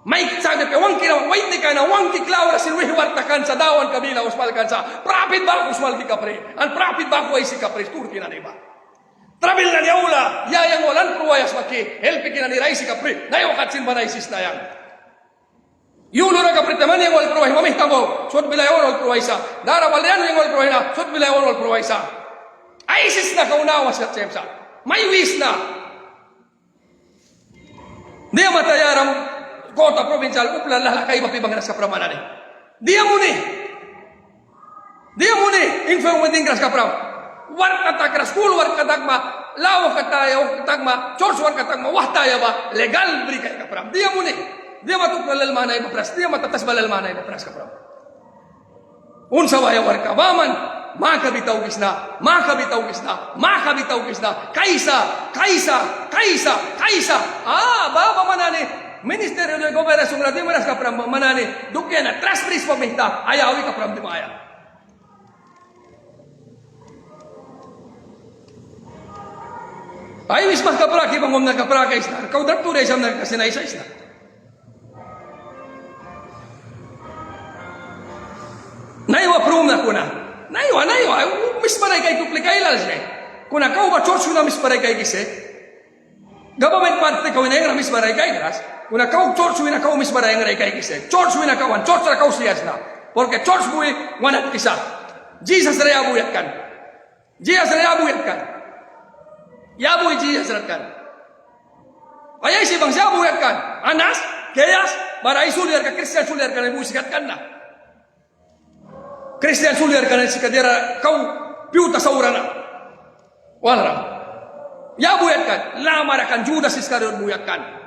May sagbe pe wangki na wait ni ka na wangki klawra sinwi wartakan sa dawan kabila usmal kansa. Profit ba usmal ki kapre. An profit ba ko ay si kapre turki na diba. Trabil na ni aula yayang walan pruwayas maki helpi kina ni raisi kapre. Nayo katsin ba naisis na yang. Yulo na kapre taman yang wal pruway mamih tamo. Sot bila yon wal pruwaysa. Dara balyan yang wal pruwayna. Sot bila yon wal pruwaysa. Aisis na kaunawa sa tsemsa. May wis na. Dia matayaram kota provincial upla lalakay mapibangas ka pramanane. Dia muni info wedding kras ka pram. War kata kras kul war katagma law katayo katagma church war katagma wahtaya ba legal bri kay ka pram. Dia muni dia matuk lalal manay ba pras dia matatas balal manay ba pras ka pram. Unsa waya war ka baman makabitaw kisna kaisa baba manane Ministerio de Gobernación na dimaras ka pram manani dukya na transferis pamihta ayawi ka pram dimaya. Ay mismah ka praki bangom na ka praki isna. Kau dakture isam na kasinay sa isna. Naiwa prum na kuna. Naiwa mismaray kay kuplikay lalsay. Kuna kau ba church na mismaray kay gise. Government parte kau na yang mismaray kay gras. Una kau church wina kau misbaray ngaray kay kise. Church wina kawan, church ra kau siyas na. Porque church bui wanat kisa. Jesus ra yabuyat kan. Yabuy Jesus ra kan. Ayay si bang yabuyat kan. Anas, kayas, baray suliar ka Christian suliar ka na musikat kan na. Christian suliar ka na sikadera kau piuta sa urana. Wala. Yabuyat kan. Lamar kan Judas Iscariot buyat kan.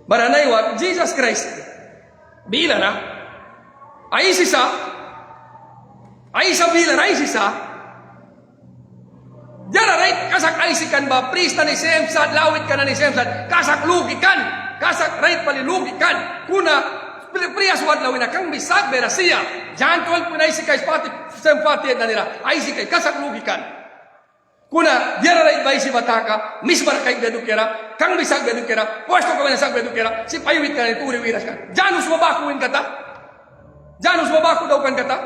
Baranay wa Jesus Christ bila na ay sisa jara right kasak ay sikan ba prista ni semsat lawit ka na ni semsat kasak lugikan kasak right palilugikan kuna priyas wad lawin kang bisag berasiya John 12 punay sikay sempati na nila ay sikay kasak lugikan kuna diara rai bai si bataka misbar kai bedukera kang bisag bedukera puesto ka sa bedukera si payuit ka ni turi wiras ka janus mabakuin kata janus mabaku daw kan kata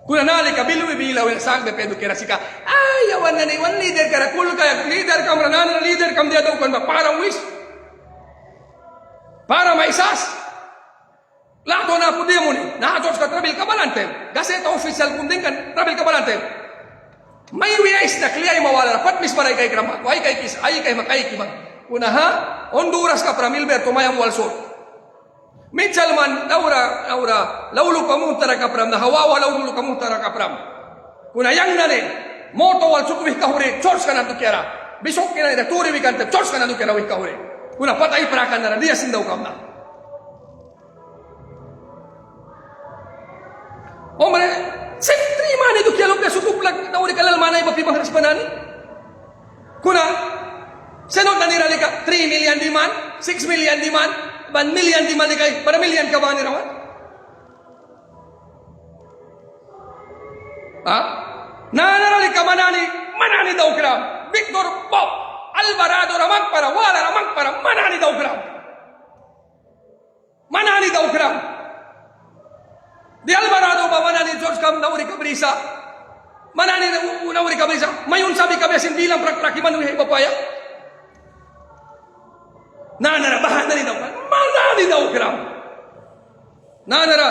kuna nali ka bilu bila wen sang be bedukera sika ay awan na ni wan leader kara kul ka leader kam ranan leader kam dia daw kan ba parang wis para maisas lato na pudi mo ni na ka trabil ka balantem gaseta official kunding kan trabil ka balantem May wiyais na kliyay mawala. Pat mis maray kay kramat. Ay kay kis. Ay kay makay kiman. Kuna ha? Honduras ka para Milber tumayang walsot. Mitsalman, laura, laulu kamuntara kapram, na hawawa laulu kamuntara kapram. Kuna yang nane, moto wal sukubih kahuri, chors ka na tukera. Bisok kina ida turi wikante, chors ka na tukera wik kahuri. Kuna patay prakan na dia sindaw kam na. Omre, sentri mani tu kialog na sukuplag, na uli kalal manay mapibang raspanani. Kuna, senot na nirali ka, 3 million demand, 6 million demand, 1 million demand kay, para million ka ba ni Rawan? Ha? Nanarali ka manani daw kram. Victor Pop, Alvarado ramang para, wala ramang para, manani daw kram. Manani daw kram. Di Alvarado ba manani George Cam na uri kabrisa? Manani na uri kabrisa? Mayon sabi kabiasin bilang prak-praki manuhi papaya? Nanara, bahan na ni daw. Manani daw kram. Nanara,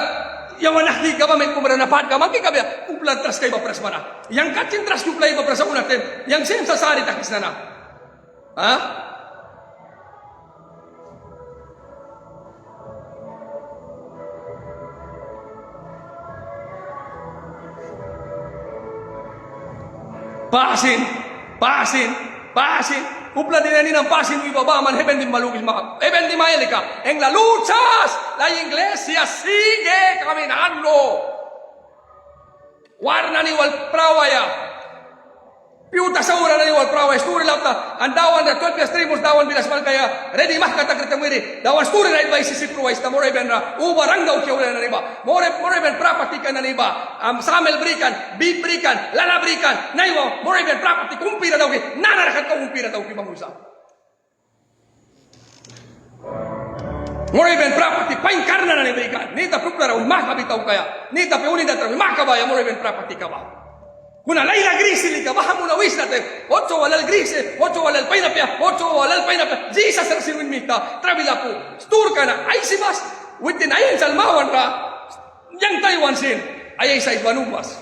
yang manahdi ka ba may kumara na pahat ka, magkikabya, uplan tras kay bapras mana. Yang kacin tras kuplay bapras sa unatin, yang siyem sa sari takis na na. Ha? Pasin. Upla din ng pasin ibaba man heben din malugis maka. Heben din maelika. En la luchas, la iglesia sigue caminando. Warna ni wal prawaya. Piuta sa ura na ni wal prawaya. Sturi lapta. Andawan na 12 tribus dawan bilas mal kaya. Ready mahkata kritamwiri. Dawan sturi na advice si Pruwais. Na more ben na ubarang daw kiyo na niba. More ben property ka na niba. Samel brikan, beef brikan, lala brikan. Naiwa, more ben property. Kumpira daw ki. Nanarakat ka kumpira daw ki mamusa. More ben property. Pain karna na ni brikan. Nita pruklara mahkabitaw kaya. Nita peunida trawi mahkabaya. More ben property ka ba. Kuna laila grisili ka baha muna wis natin. 8 walal grise, 8 walal painapya, 8 walal painapya. Jesus ang sinuin mita. Trabila po. Stur ka na. Ay si Bas. Within ayin salmawan ra. Yang Taiwan sin. Ayay sa ibanumas.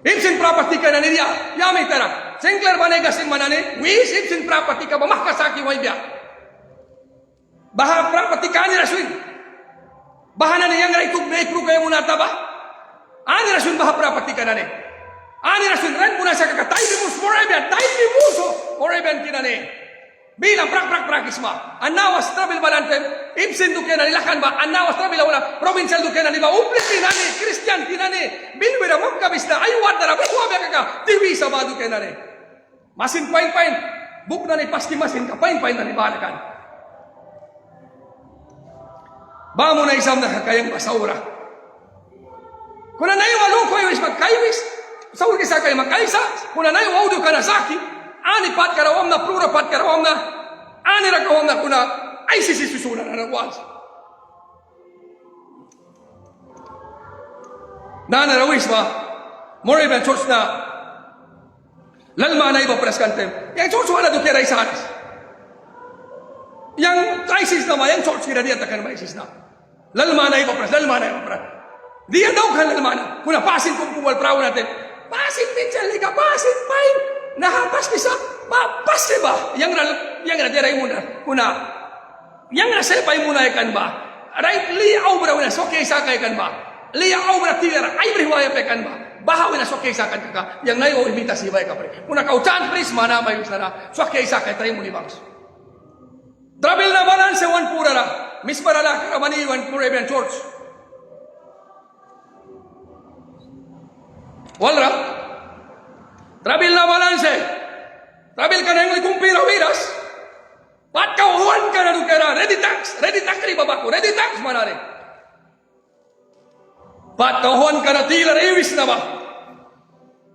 Ipsin property ka na niya. Yami tara. Sinclair Vanegas sin manani. Wis ipsin property ka ba mahkasaki way biya. Baha property ka ni Rasuin. Baha na niyang raitug na ikru kayo muna taba. Ani rasun baha property ka na ni. Ani rasun ren muna sa kakatay di mus morebian. Tay di muso. Morebian kina ni. Bilang prakisma. Anawas travel balante. Ibsin du kena nilakan ba. Anawas travel wala. Provincial du kena ni ba. Uplit kina ni. Christian kina ni. Bilwira mong kabisna. Ayuwad na rabi. Huwabi ka. Divisa ba du kena ni. Masin pain. Buk na ni paski masin ka. Pain na ni balakan. Ba mo na isam na kakayang pasaura. Kuna nayo waluko iwis magkaiwis. Sawur kisa kayo magkaisa. Kuna nayo waudo ka na saki. Ani pat karawam na plura pat karawam na. Ani rakawam na kuna. Ay sisisusunan na nawaz. Nanarawis ba? More even church na. Lalma na iba praskantem. Yang church wala do kera isanis. Yang ISIS na ma. Yang church kira diyan takan ma ISIS na. Lalma na iba pras. Dia daw kan lalmana. Kuna pasin kung puwal prawo natin. Pasin pinchal ka, pasin pain. Nahapas kisa. Pas ba? Yang na diray muna. Kuna. Yang na sepay muna ikan ba? Right liaw bra wala so kaysa kay kan ba? Liaw bra tira ay briwaya pe kan ba? Bahaw na so kaysa kan ka. Yang nayo imbita si bay ka pre. Kuna kautan pris mana may usara. So kaysa kay try mo ni bangs. Travel na balance one pura ra. Miss parala ka mani one pura ben church. Walra, trabil na balance. Trabil ka na yung kumpira wiras. Pat kauhuan ka na dukera. Ready tax kari babako. Ready tax manari. Pat kauhuan ka na tila iwis na ba?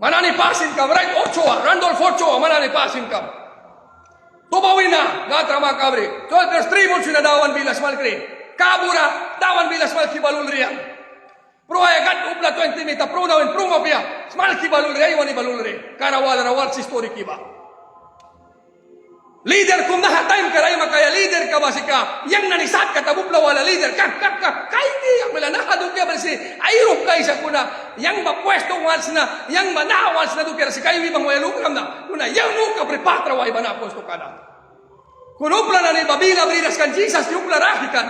Manani pasin ka. Right Ochoa. Randolph Ochoa. Manani pasin ka. Tubawin na. Gatra mga kabri. 12 tribunal sinadawan bilas malkri. Kabura. Dawan bilas malki balulriyan. Proaya gat upla 20 mita pruna wen pruma pia smalki balulre iwani balulre karawal rawal si story kiba Leader kung nahatime ka rin makaya leader ka ba sika, yang nanisat ka tabupla wala leader, kaiti yang mila nahadog ka ba si ayrup ka isa kuna, yang mapwesto wans na, yang manawans na dukira si kayo ibang wala lukram na, kuna yang nuka prepatra wa iba na pwesto ka na. Kung upla na ni babila bridas kan Jesus di upla rahikan,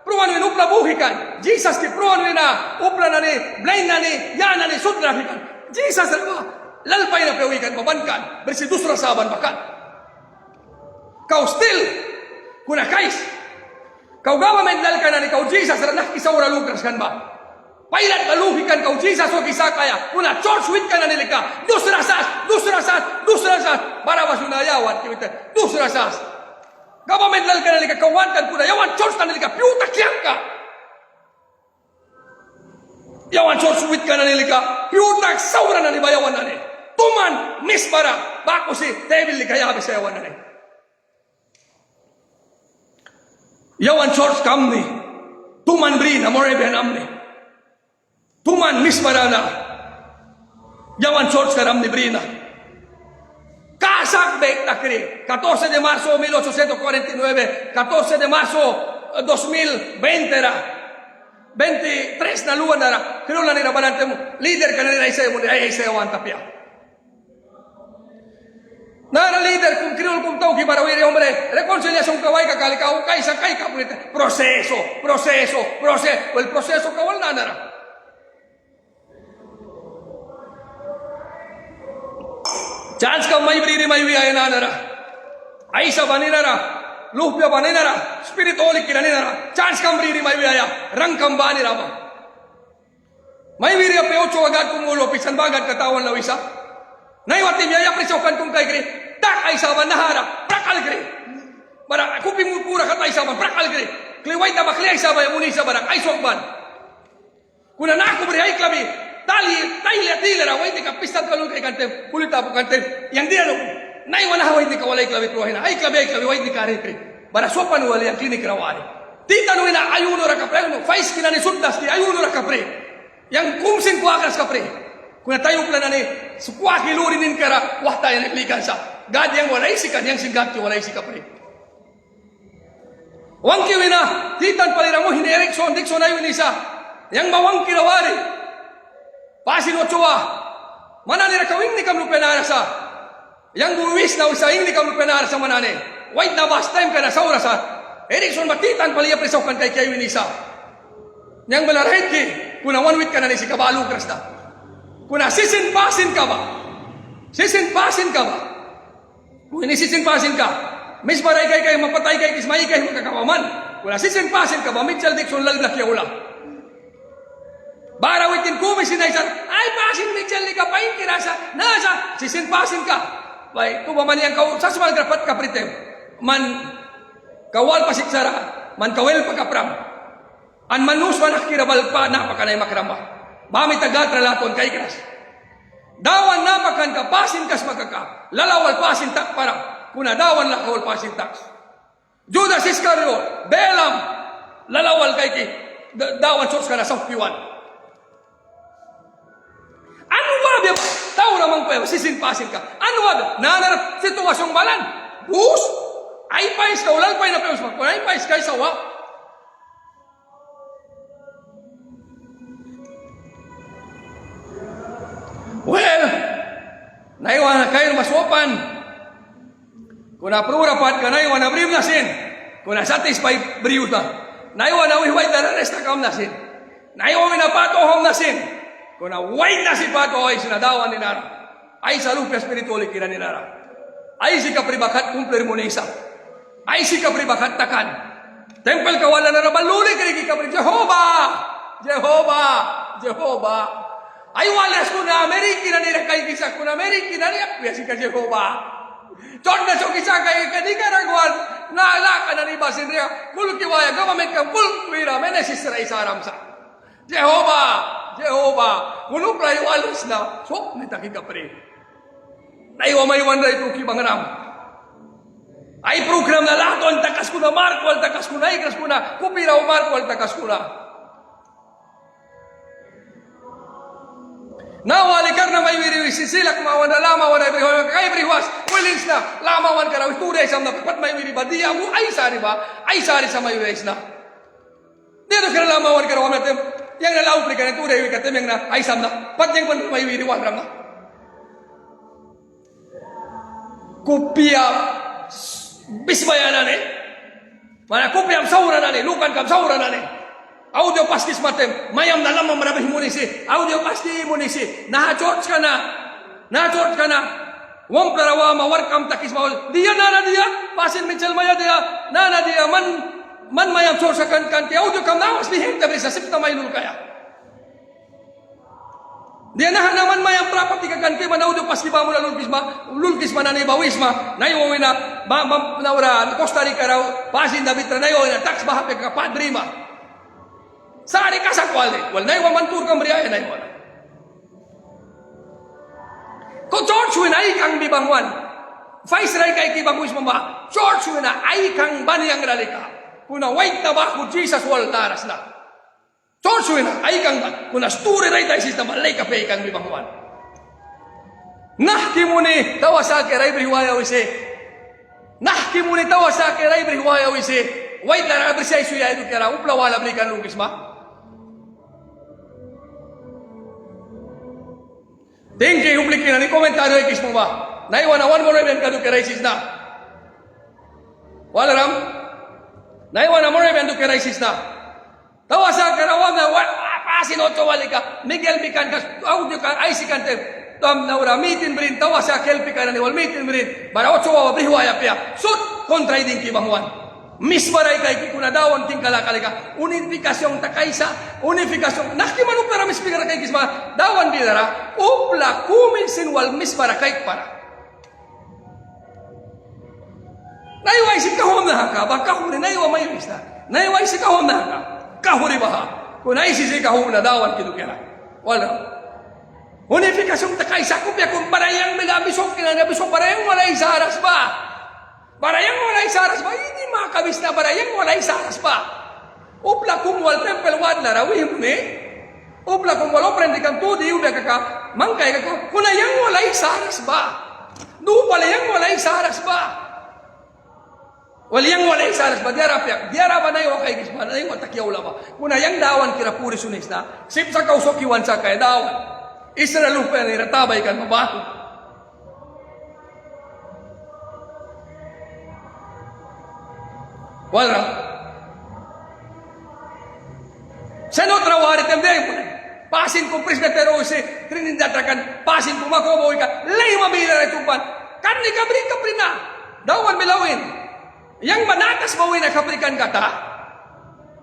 pruan win upla buhikan, Jesus di pruan win na upla na ni, blind na ni, yan na ni sudrahikan, Jesus na ba, lalpay na pewikan, babankan, bersidusra saban bakan. Kau still, kuna kais. Kau government dal ka na ni kau Jesus na kisaura lugras kan ba? Pailat kaluhikan kau Jesus o kisakaya. Kuna church with ka na nilika. Dus rasas. Para basunayawan. Dus rasas. Government dal ka na nilika. Kawantan kuna. Yawan church ka na nilika. Piuta kiyang ka. Yawan church with ka na nilika. Piuta saura na ni bayawan na ni. Tuman misbara. Bako si devil ni kayabi sa yawan na ni. Yawan church kamni, tuman brina morebe namni, tuman mismarana, yawan church karamni brina. Kasak bek takri, 14 de marzo 1849, 14 de marzo 2020 ra, 23 na luwan na ra, kinulan nila banante mo, leader ka na nila isa mo, ay isa yawan tapya. Nara leader kung kinul kung tao kibarawiri hombre, reconciliación kaway kakali ka ukay sa kay kapulit. Proseso. Well, proseso kawal na nara. Chance ka may briri may wiyay na nara. Ay sa baninara, lupya baninara, spiritualik kinaninara. Chance ka briri may wiyaya, rangkam banira ba. May wiriya pe 8 agad kumulo, pisan bagad katawan lawisa. Naiwati biyaya presokan kung kay kri, tak ay saban nahara, prakal kri. Bara kuping mupura katay saban, prakal kri. Kliway ta bakli ay saban muni sa barak ay sokban. Kuna na ako beri ay klabi, tali ra way di ka pistat kalun kay kante, kulita po kante. Yang dia no, naiwan na way di ka walay klabi pruhin. Ay klabi way di ka kri. Bara sopan wala yang klinik rawari. Tita no ina ayuno ra ka pre, no fais kinani suddas di ayuno ra ka pre. Yang kumsin ko akras ka pre. Kuna tayo pala na ni, sukwa kilurinin kara, wah tayo naglikan sa. God yang walay sikan, yang singgat ki walay sika pre. Wangki wina, titan palira mo, hindi Dixon ay winisa. Yang mawangki rawari. Pasin Ochoa, mananira kawing ni kamlu penara sa. Yang buwis na usa ing ni kamlu penara sa manane. Wait na bas time ka na sa orasa. Erickson matitan paliya presokan kay kayo winisa. Yang balarahit ki, kuna 1 week ka na ni si kabalo krasta. Kuna sisinpasin ka ba? Kung ini sisinpasin ka, misbaray kay mapatay kay kismay kay magkakawaman. Kuna sisinpasin ka ba? Mitchell Dixon lalblak ya ulang. Barawitin kumisin na isan, ay pasin Mitchell ni kapain kirasa, nasa sisinpasin ka. Bay, kung man yang kau sasmal grapat ka pritem, man kawal pasiksara, man kawel pagkapram, an manus manak kirabal pa napakanay makramba. Bami taga-tralaton kay kras. Dawan napakan ka, pasin kas makaka. Lalawal pasin tak para. Kuna dawan lakawal pasin tak. Judas Iscariot, Belam, lalawal kay ki. Dawan sos ka na sa piwan. Ano ba? Tao naman ko, sisin-pasin ka. Ano ba? Nanarap sitwasyong balan. Bus? Ay pais ka, ulang pay na payos mo. Ay pais ka, isawa. Well, naiwan na kayo maswapan. Kung na-approve rapat ka, naiwan na brief nasin. Kung na-satisfy brief na. Naiwan na wiway na rest account nasin. Naiwan na patohom nasin. Kung na-white na si pato ay sinadawan ni Nara. Ay sa lupa spiritual kira ni Nara. Ay si kapribakat kumplir mo nisa. Ay si kapribakat takan. Temple ka wala na rabaluli kini kapri Jehovah. Ay walas ko na Ameriki na nirakay kisa ko na Ameriki na niya si ka Jehovah. Chod na so kisa kay Nicaragua na alaka na ni basin riya kulkiwaya government ka kulkwira menesis ray saram sa Jehovah kuno pray walas na so ni taki ka pre. Naiwa maywan ray tuki bangram. Ay program na laton takas ko na Marco takas ko na ikras ko na kupira o Marco takas ko na. Nawali karna may wiriwis, sisilak mawan na lamawan ay brihuas, kay brihuas, wilins na, lamawan ka raw, tuday sa mga pat may wiri ba, di ako ay sari ba, ay sari sa may wiris na. Dito ka na lamawan ka raw, yang nalaw ka na tuday ka temeng na, ay sam na, pat yang pan may wiri wan ram na. Kupia, bisbayanan eh, mana kupia sauranan eh, lukan kam sauranan eh. Audio paskis matem, mayam na lamang marabih munisi. Audio paski munisi. Nahachort ka na. Wam perawa mawarkam takis mawal. Dia nana dia, pasin Mitchell maya dia, nana dia man mayam chor sa kan ke audio kam nawas lihem tabi sa sipta maylul kaya. Dia naman mayam property ka kan ke man audio paski ba mo lulkis man ani bawisma. Nayo na naura Costa Rica raw pasin David nayo na tax bahap ka padrima. Sari ka sa kwalde. Wal naiwa mantur kang beriaya naiwa. Ko George win ay kang bibangwan. Viceroy kay kibangwis mo ba? George win ay kang baniyang ralika. Kuna wait na ba ku Jesus wal taras na. George win ay kang ban. Kuna story ray tayo sis na malay ka pay kang bibangwan. Nah kimuni tawasa ke ray briwaya wise. Nah kimuni tawasa ke ray briwaya wise. Wait na rabri siya isuya itu kira upla wala berikan lukis ma. Tinggi uplikin ni komentaryo ikis mo ba? Naiwan na one more event kadu keraisis na. Wala ram? Naiwan na more event kadu keraisis na. Tawasa ka na wam na pasin ocho wali ka. Miguel Bican ka audio ka ay si kante. Tam na ura mitin brin tawasa kelpi ka na ni wal mitin brin. Bara ocho wa brihuaya pia. Sut kontra idin ki bahuan. Misbaray kay kunadawan king kalakalika unifikasyon takaisa unifikasyon nakimanuk na mispigara kay kisma dawan bidara upla kuminsin wal misbara kay para naiway si kahom na haka baka huli naiwa may isna naiway si kahom na haka kahuri baha kunay si kahom na dawan kinukira wala unifikasyon takaisa kupya kung parayang nagabisok kinanabisok parayang wala isaras ba barayang walay saras ba? Hindi makabis na barayang walay saras ba? Upla kung wal tempel wad na rawi mo ni. Upla kung wal oprende kang tudi, udah kaka, mangkay kaka, kunayang walay saras ba? Do palayang walay saras ba? Waliyang walay saras ba? Diara ba na yung wakay gisman? Na yung watakyaw la ba? Kunayang dawan kira puri sunis na, sip sa kausok iwan sa kaya dawan. Israel lupa yan, iratabay kan mabaho. Wala. Sa notra warit ng demo. Pasin ko presbytero si Trinidad Rakan. Pasin ko makoboy ka. Lay mabila na itupan. Kan ni kabrin na. Dawan milawin. Yang manatas bawin na kaprikan kata.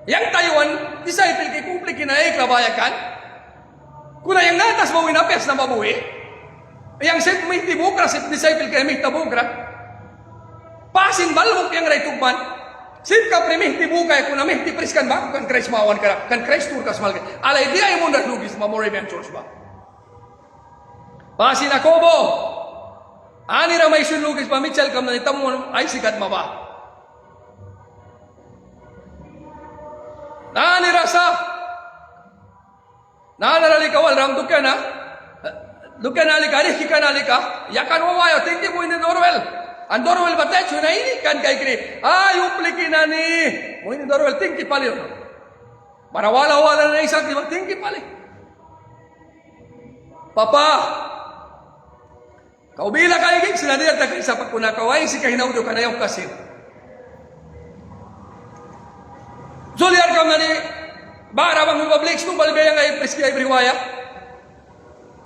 Yang Taiwan, disciple kay kumpliki na iklabayakan. Kuna yang natas bawin na pes na mabuhi. Yang sip may tibukra, sip disciple kay may tabukra. Pasin balwok yang raytupan. Sip ka primih tibukay kuna mih tipriskan ba kan Christ mawan ka kan Christ tur ka smal alay di ay mo lugis mamori ben church ba pasin akobo ani ra may lugis ba Mitchell kam na itamo ay sikat maba nani rasa nani kawal ram dukan ali ka ri ka yakan wawayo tinggi mo ini Norwell Andorwell batecho na ini kan kay kri. Ay upliki na ni. Mo ini Andorwell tingki pali. Para wala na isang tingki pali. Papa. Kaubila kay gig sila diya takay sa pagkuna kaway si kahinawdo kanayaw kasir. Zuliar kam na ni bara bang public school balgayang ay preski ay briwaya.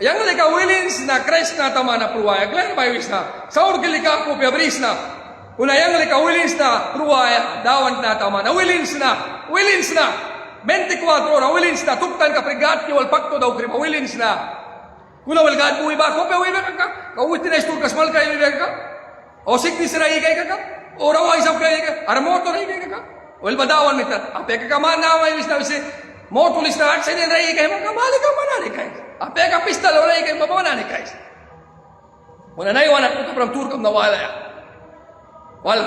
Yang lika wilins na Christ na tama na pruwaya. Glenn Baywis na. Saur kilika ko piabris na. Una yang lika wilins na pruwaya. Dawan na tama na. Wilins na. 24 na wilins na. Tuktan ka prigat ki wal pakto daw krima. Wilins na. Kuna wal gad buwi ba ko pe wiba ka. Kawit na istur kasmal kay wiba ka. O siknis na ikay ka. O raway sab kay ka. Armoto na ikay ka. Wal badawan nita. Ape ka kamana may wis na wisi. Motulis na accident na ikay makamali ka manani kay. Ape ka pistol wala ikay mamanani kay. Muna na iwan ako ka from turkam na wala ya. Wala.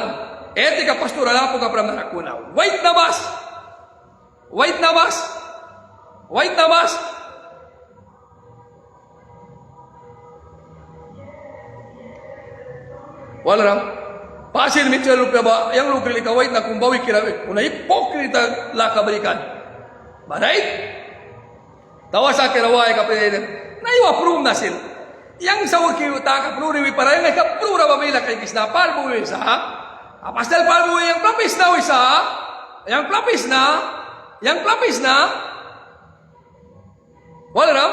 Etika pastor ala po ka from narakuna. Wait na bas. Wala ram. Pasin Mitchell lupa ba, yang lukri kawait na kung bawi kira, una hipokrita la kabalikan. Baray? Tawa sa kiraway kapatid. Na iwa prum na sila. Yang sa waki utaka pruriwi para yang ka prura babila kay kisna palbuwi sa. Pastel palbuwi yang plapis na wisa. Yang plapis na. Wala ram.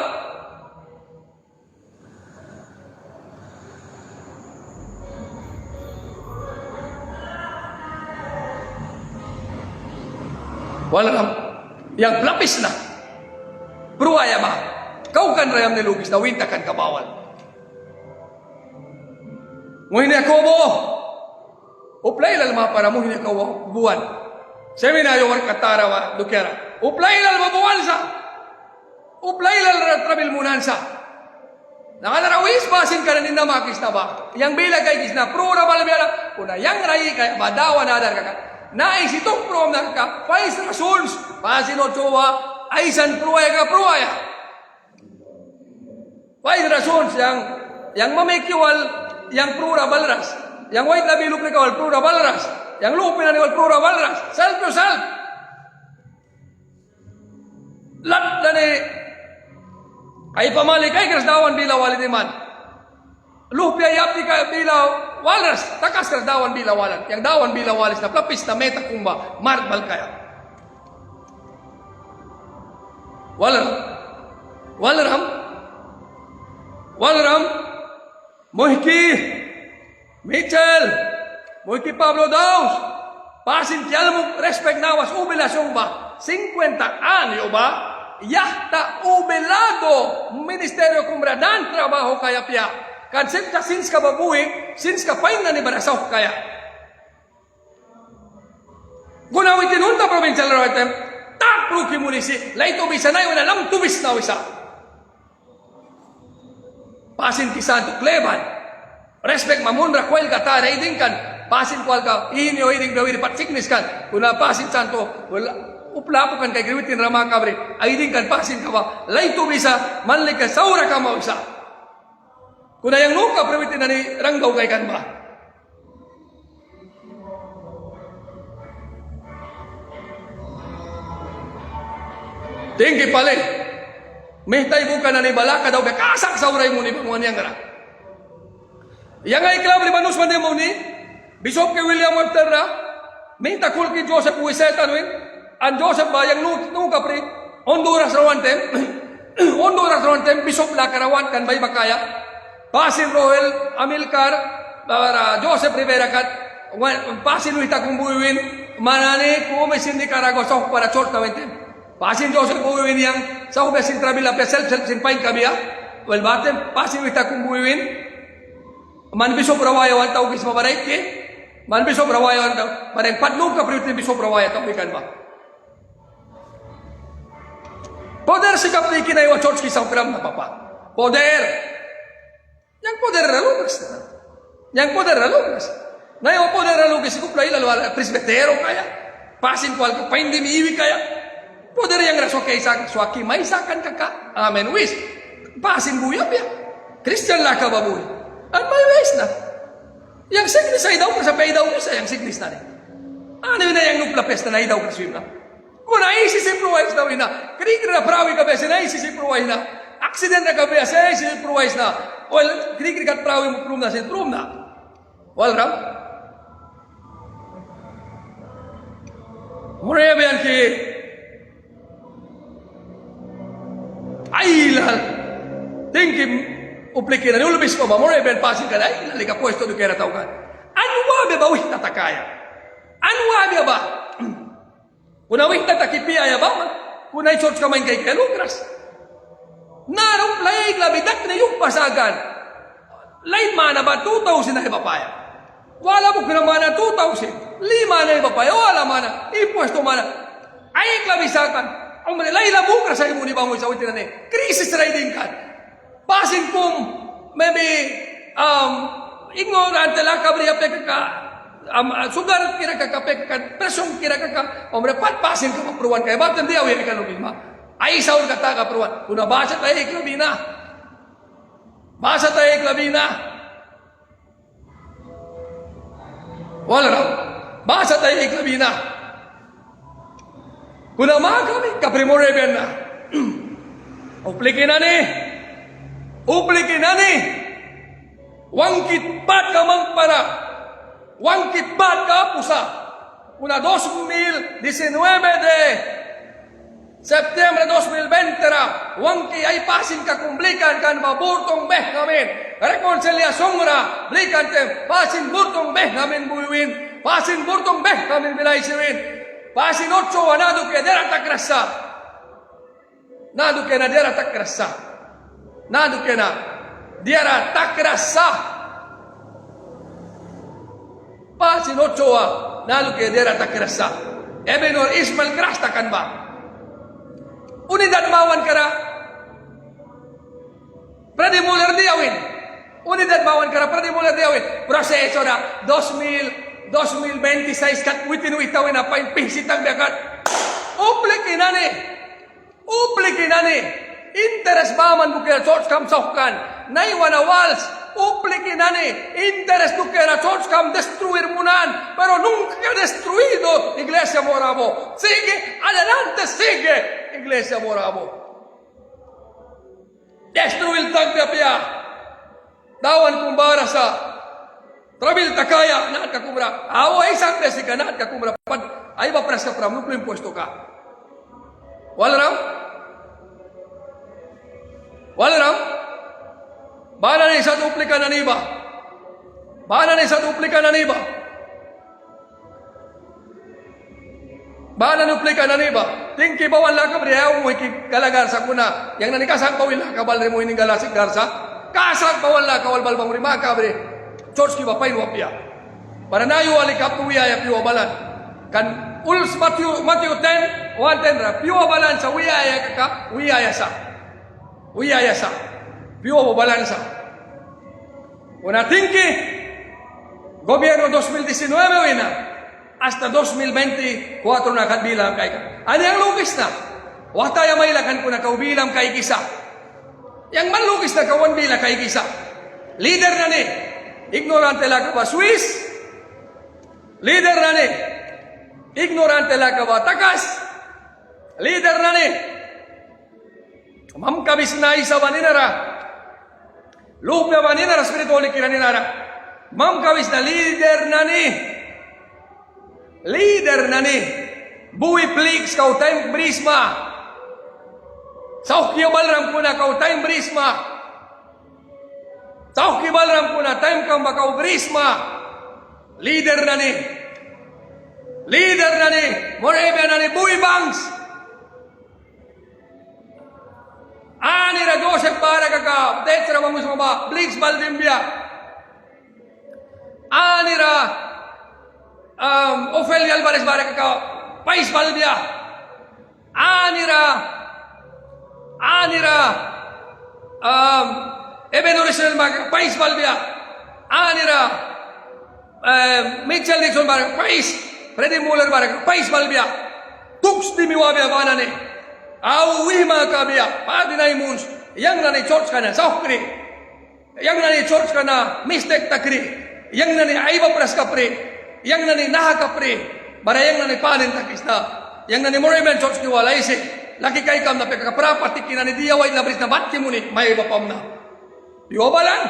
Wala ram. Yang plapis na. Pruaya ba? Kau kan rayam nilugis na winta kan kabawal. Mo hini ako mo. Uplay lalma para mo hini ako buwan. Seminario war katara wa dukera. Uplay lalma buwan sa. Uplay lalma trabil munansa. Nakadarawis basin ka rin na makis na ba? Yang bila kay kisna prura balbiala. Kuna yang rayi kay badawa na dar ka. Nais itong prom na ka. Fais rasols. Pasin o chowa. Aisan pruaya ka pruaya. Fais rasols yang mamikiwal yang prura balras. Yang white labi lupi kawal prura balras. Yang lupi na niwal prura balras. Salp yo salp. Lat na ni ay pamalik ay krasdawan bila walidiman. Lupi ay apti ka bila walras. Takas krasdawan bila walan. Yang dawan bila walis na plapis na meta kumba. Marbal kaya. Walaram. Mohiki. Mitchell. Mohiki Pablo Daus. Pasin tiyan mo respect nawas ubilasyon ba? 50 anyo ba? Yahta ubelado ministerio kumradan trabaho kaya pia. Kansip ka sins ka babuhi, sins ka pain na ni barasaw kaya. Gunawin tinunta provincial rawatem, tapro ki munisi, laito bisa na yun alam tubis na wisa. Pasin ki Santo Cleban, respect mamunra kwel katara iding kan, pasin kwal ka, inyo iding dawiri patsiknis kan, kuna pasin Santo, wala, uplapo kan kay griwitin rama kabre, iding kan pasin ka ba, laito bisa, manlik ka saura ka mausa. Kuna yang nuka priwitin na ni ranggaw kay kan ba. Tinggi pale. Mehtay bukan na ni balaka daw kasak sa uray mo ni banguan yang gara. Yang ay klab libanus man mo ni Bishop kay William Webster na mehta kul ki Joseph Wiseta noin an Joseph ba yang nuka pri Honduras rawantem Bishop la karawan kan bay bakaya Pasin Roel Amilcar para Joseph Rivera kat pasin wita kumbuwin manane ko may sindikarago sa para chort na wentem. Pasin Joseph kumbuwin yang sa ko sin trabila pe self sin pain kabia. Well batem pasin wita kumbuwin man Bishop Rawaya wan tao kis mabaray ke man Bishop Rawaya wan tao pareng padlog ka priwit Bishop Rawaya tao ikan ba. Poder sikap ni kinay wa church kisang kram na papa. Poder. Yang poder ralugas na. Yang poder ralugas. Ngayon poder ralugas ko play lalo presbitero kaya. Pasin ko alko paindi miiwi kaya. Poder yang raso kay sa swaki may sakan kaka. Amen wis. Pasin buyap ya. Christian la ka babuy. An may wis na. Yang sickness ay daw sa pay daw sa yang sickness na ni. Ano na yang nuplapes na daw kaswim na. Kung naisisipruwais daw ina. Krikra prawi ka besi naisisipruwais na. Accident na ka besi naisisipruwais na. Well, kiri-kiri kat prawi mo prum na sin prum na. Well, ram. Muraya ba yan ki Ailal. Tingkim uplikin na ulubis ko ba? Muraya ba yan pasin ka na? Ailal ka pwesto do kaya tao ka. Ano wabi ba wih tatakaya? Ano wabi ba? Kuna wih tatakipiyaya ba? Kuna i-church ka main kay Lugras. Narong layay labidak na yung pasagan. Lain mana ba 2,000 na ibapaya? Wala mo kinamana 2,000. 5 na ibapaya. Wala mana. Ipuesto mana. Ay labisakan. Ang manilay labong ka sa imo ni bangoy sa ulitin na ni. Crisis riding ka. Pasin kung maybe ignorante lang kabri apek ka. Sugar kira ka kapek ka. Presong kira ka. Omre patpasin ka mapruan kaya. Ba't hindi awin ka lubin Ay saul kata ka peruan. Kuna bahasa tayo iklabina. Bahasa tayo iklabina. Wala raw. Basa tayo iklabi na. Kuna mga kami, kaprimorebian na. Uplikin na ni. Uplikin na ni. Wangkit pat ka mang para. Wangkit pat ka pusa. Una 2019 de Septiembre 2020 ra. Wangki ay pasin ka kumblikan kan maburtong beh namin. Rekonsiliasyon ra. Blikan tem. Pasin burtong beh namin buiwin. Pasin burtong beh namin bilaysiwin. Pasin 8 nadu ke dera takrasa. Nadu ke na dera takrasa. Nadu ke na dera takrasa. Pasin 8 nadu ke dera takrasa. Ebenor Ismail krasta kan ba? Unidad mawan kara. Pradi muler diawin. Unidad mawan kara pradi muler diawin. Proseso na 2026 kat witin witawin apa in pisitang dagat. Uplikin ani. Uplikin ani. Interes baman bukera George kam saukan. Naiwana wals. Uplikin ani. Interes bukera George kam destruir munan. Pero nunca destruido Iglesia Morabo. Sigue adelante, sigue. Iglesia Morabo. Destruil tagdapya. Dawan kumbara sa trabil takaya naat ka kumra. Awa isang besi ka naat ka kumra. Ay ba pres ka pram nuklo impuesto ka. Wala raw? Wala raw? Bana ni sa duplika na niba. Bana ni sa duplika na niba. Bana nuplika na niba. Tingki bawal la kabri ayaw mo ikikalagar sa kuna. Yang nanikasang bawil la kabal rin mo ining galasik garsa. Kasang bawal la kawal balbang rima kabri. George ki bapain wapya. Para nayo alikap tu wiyaya piwa balan. Kan uls Matthew 10, 1:10 ra. Piwa balan sa wiyaya kaka wiyaya sa. Wiyaya sa. Piwa balan sa. Una tingki gobierno 2019 wina. Hasta 2024 na kadbilang kay ka. Ano yung lugis na? Wata yung mailakan ko na kaubilang kay kisa. Yang manlugis na kawan bilang kay kisa. Leader na ni. Ignorante lang ka ba Swiss? Leader na ni. Ignorante lang ka ba Takas? Leader na ni. Mamkabis na isa ba ninara? Lupya ba ninara? Spiritual kira ninara. Mamkabis na leader na ni. Leader na ni. Buwi pliks kau time brisma. Sauki balram kuna kau time brisma. Sauki balram kuna time kau bakau brisma. Leader na ni. Leader na ni. Morebe na ni buwi bangs. Ani ra Joseph para kaka. Tetra mamus maba. Pliks baldimbia. Ani ra Ofelia Alvarez barek ka Pais Balbia Anira Eben Orisel barek Pais Balbia Anira Mitchell Nixon barek Pais Freddy Muller barek Pais Balbia Tux di miwabia banane Au wima kabia Padi na imuns Yang nani George kana Saukri Yang nani George kana Mistake takri Yang nani Aiba Pras kapri yang nani nahakapri, barayang nani panin takisna, yang nani moremen George kiwalay si, laki kay kam na pekakaprapati kinani diyaway labris na bati munit, may ibapam na. Piwa balan?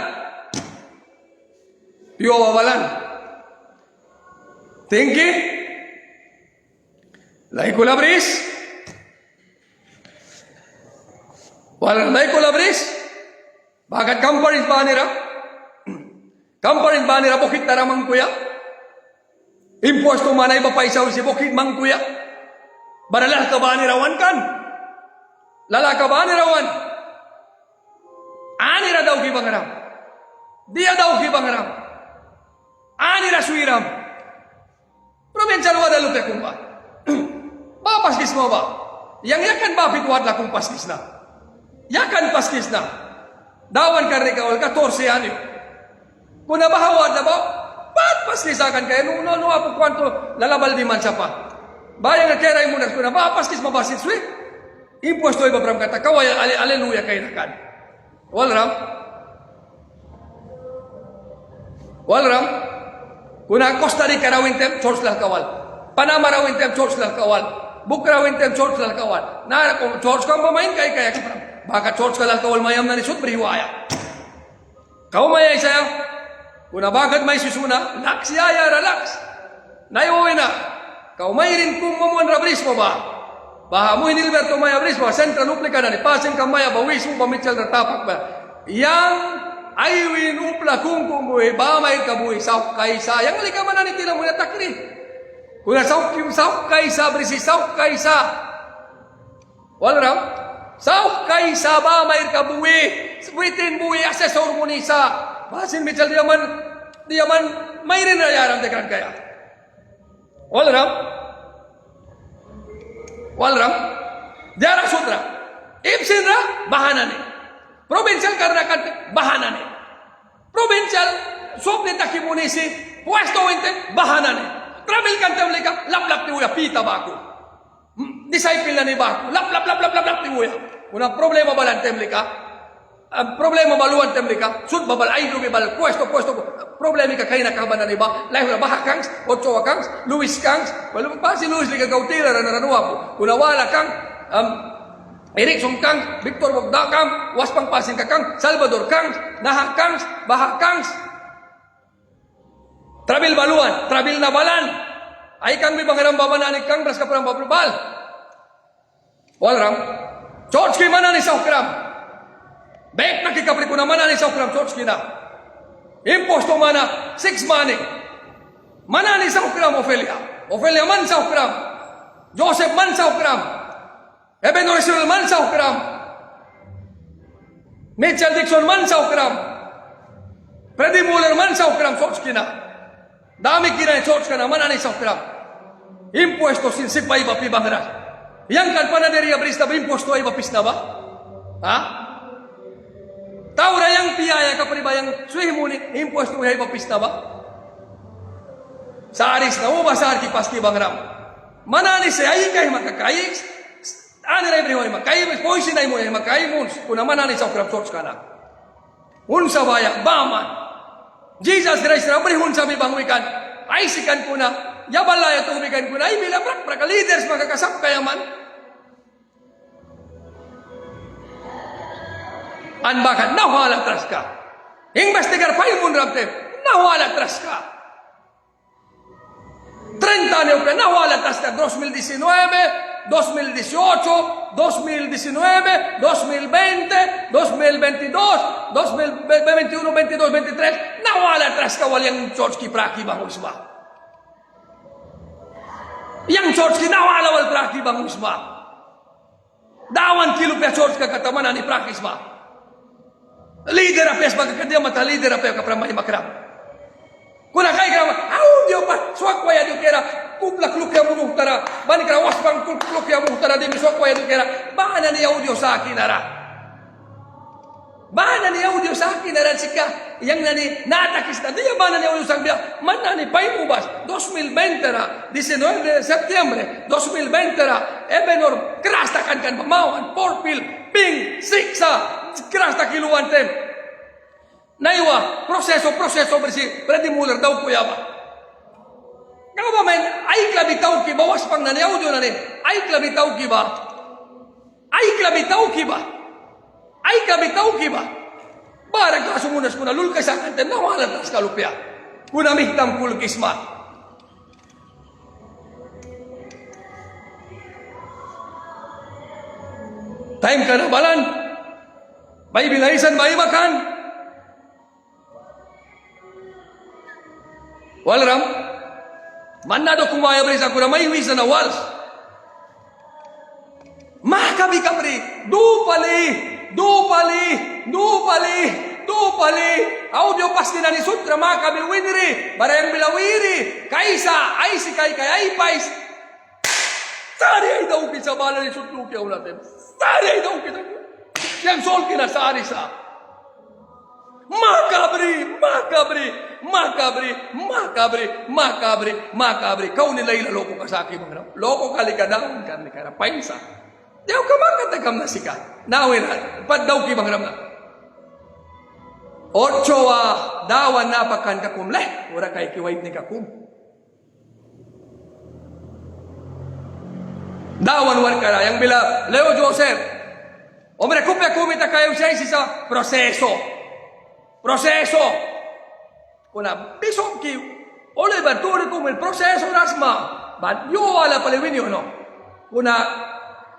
Piwa balan? Tingki? Lay ko labris? Walang lay ko labris? Bakit kamparin ba nira? Kamparin ba nira bukit taramang kuya? Impuesto manay bapaisaw si bukid mang kuya. Baralah ka ba ni rawan kan? Lala ka ba ni rawan? Ani ra daw gibangaram. Dia daw gibangaram. Ani ra suiram. Provincial wada lupe kumba. Papaskis mo ba? Yang yakan ba pitwad la kung paskis na? Yakan paskis na. Dawan ka rekawal 14 anyo. Kung nabahawad na ba? Ba't paskisakan kayo? Nung po kwanto lalabal di man siya pa. Bayang nga kaya mo na kuna, papaskis mabasit sui. Impuesto iba pram kata, kawaya aleluya kayo nakan. Walram? Walram? Kuna Costa Rica rawin tem church lang kawal. Panama rawin tem church lang kawal. Buk rawin tem church lang kawal. Na kung church ka pamain kaya kapram. Baka church ka lang kawal mayam na nisut beriwaya. Kau mayay saya. Kuna bagad may susuna, laks yaya relax. Naiuwi na. Kau may rin kung mamuan rabris mo ba? Baha mo hinilberto maya bris mo, sentral upli ka na ni pasing ka maya bawis mo pamichal na tapak ba? Yang aywin upla kung buhay, ba may kabuhay, sauk kaysa. Yang alika man na ni tila mo na takri. Kuna sauk kaysa, brisi, sauk kaysa. Walram? Sauk kaysa ba may kabuhay? Witin buhay, asesor mo ni sa. Basin michal diyaman, may rin na yaram tekran kaya. Walram? Walram? Jara sutra. Ipsinra, bahanane. Provincial karnakan, bahanane. Provincial, sopne takimunisi, puesto wente, bahanane. Travel kantem leka, lap-lap ti uya, pita baku. Disciple na ni baku, lap-lap ti uya. Una problema balantem leka, problema baluan temlika, sud babal ay lubi bal puesto, problemi ka kay nakabanan iba, lahi na baha kangs, Ochoa kangs, Luis kangs, walu pa si Luis liga gautila na ranwa po. Kuna wala kang Erickson kangs, Victor Bogda kang, Waspang Pasing ka kang, Salvador kangs, Naha kangs, Baha kangs. Trabil baluan, trabil na balan. Ay kang may bangaram babananik kang bras ka parang bablubal. Walram, George kay manani sa ukram. Baik nakikapri ko naman ani sa ukram church kina. Imposto mana 6 money. Manani sa ukram Ofelia. Ofelia man sa ukram. Joseph man sa ukram. Eben Original man sa ukram. Mitchell Dixon man sa ukram. Freddy Muller man sa ukram church kina. Dami kina church kana manani sa ukram. Imposto sin sipay ba pibangara. Yang kan panaderia brista ba imposto ay bapis na ba? Ha? Taura yang piyaya ka panibayang suhimuni, impuesto ay papista ba? Sa aris na uba sa arki paski bangram. Manani se ay kay makakay. Ani ray brihoy makay, poisin ay mo ay makay muns. Kuna manani sa ukram church kana. Unsa baya baman. Jesus Christ na brihon sa bibang wikan. Ay sikan kuna, yabalaya tubigan kuna ay bila prak leaders makakasak kaya man. Anbakan, nawala tras ka. Investigar pa yung munrapte, nawala tras ka. 30 años ka, nawala tras ka. 2019, 2018, 2019, 2020, 2022, 2021, 22, 23, nawala tras ka walang church ki praki bang usma. Yang church ki nawala wal praki bang usma. Dawan kilo pa church ka katamanan ni prakis ba. Leader apa sebagai kerja mata leader apa yang kapra mai makram. Kuna kai kram, audio pa swak waya du kera, kuplak luk ya munuh tara, bani kra waspang kuplak ya munuh tara di swak waya du kera, bana ni audio sakinara. Bana ni audio sakinara sika, yang nani natakis na dia bana ni audio sakbia, mana ni pai ubas 2020 ra, 19 de Septiembre 2020 ra, ebenor krastakan kan pamawan, porpil, ping, siksa, kerasta kiluan tem. Naiwa, proseso bersih. Freddy Muller daw kuya ba? Kau ba men, ay klabi tau ki ba? Waspang na ni audio na ni. Ay klabi tau ki ba? Ay klabi tau ki ba? Ay klabi tau ki ba? Barag ka sumunas ko na lulkay sa kantem na wala tas kalupya. Kuna mihtam kulkisma. Time ka na balan. May bilaisan, may makan. Walram, manado kumaya beri sakura may wisa na wals. Makabi kapri, dupali. Audio pasti na ni sutra makabi winri, barayang bilawiri, kaisa, ay si kay ay pais. Sari ay daw kita bala ni sutlu kya ulatem. Sari ay daw kita. Yang sol kina sari sa. Makabri. Kau nilai la loko ka sa akin mga loko kali ka daw kan ka painsa. Diyaw ka makatagam na sika. Nawin pad daw ki mga ramna. dawan napakan kakum leh. Ura kay kiwait ni kakum. Dawan war kara. Yang bila Leo Joseph. Omre kupya kumita kayo siya sa proseso. Proseso. Kuna bishop ki ole baturi kum el proseso rasma. But yo wala palewin yun, no? Kuna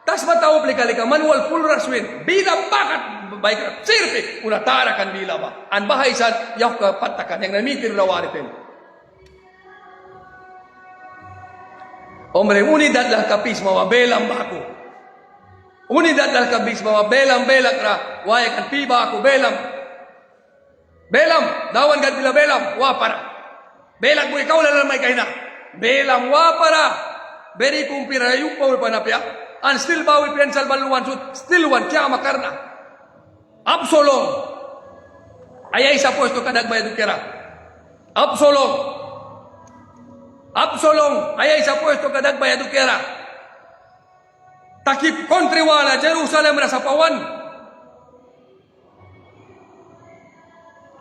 tas matao plikalika manual full raswin. Bila bakat baik sirpi. Kuna tara kan bila ba. An bahay sad yaw ka patakan. Yang namitir lawaritin. Hombre, unidad lah kapis mawabelang bako. Unidad lah kapis mawabelang belak ra. Waya kan piba ako belang. Belam, dawan kan bila belam, wapara. Belak mo ikaw lang may kahina. Belam wapara. Beri kumpira yung paul panapya. And still bawi piansal baluan sut. Still one kya makarna. Absolong. Ayay sa puesto kadagbay dukera. Absolong. Absolong, ayay sa puesto kadagbay adukera. Takip kontriwala Jerusalem ra sa pawan.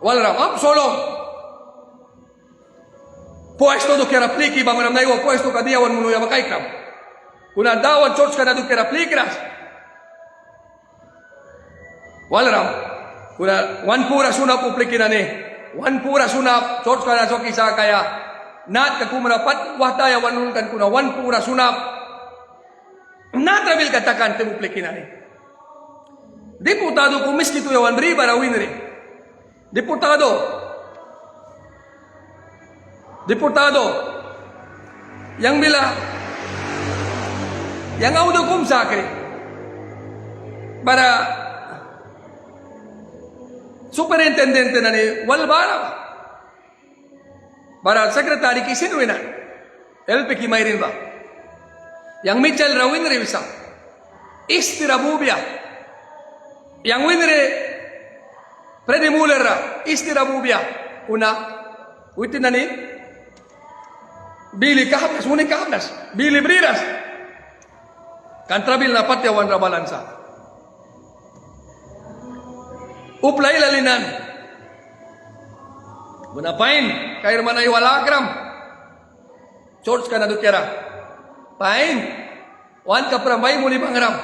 Walram, absolong. Puesto dukera pliki bangunam naiwa puesto kadiawan munuya makaikram. Kuna dawan church kana dukera plikras. Walram, kuna wan pura sunap upliki na ni. Wan pura sunap church kana soki sa kaya. Nat kakumrapat wahtaya wanunkan kuna wan pura sunap. Natrabil katakan temuplikin ani. Diputado kumiski tu yawan riba na winri. Diputado. Yang bila yang audo kum sakri. Para superintendente nani walbara. Para sekretari kisin wina. LP ki mayrin ba. Yang Mitchell ra winre bisa. Istira bubia. Yang winre Freddy Muller ra istira bubia. Una witin nani Billy Kahapnas, Muni Kahapnas, Billy Briras. Kantrabil na patyawan ra balansa. Uplay lalinan. Gunapain, kair manay walagram. Church ka na dukera. Pain, wan ka pramay muli bangram.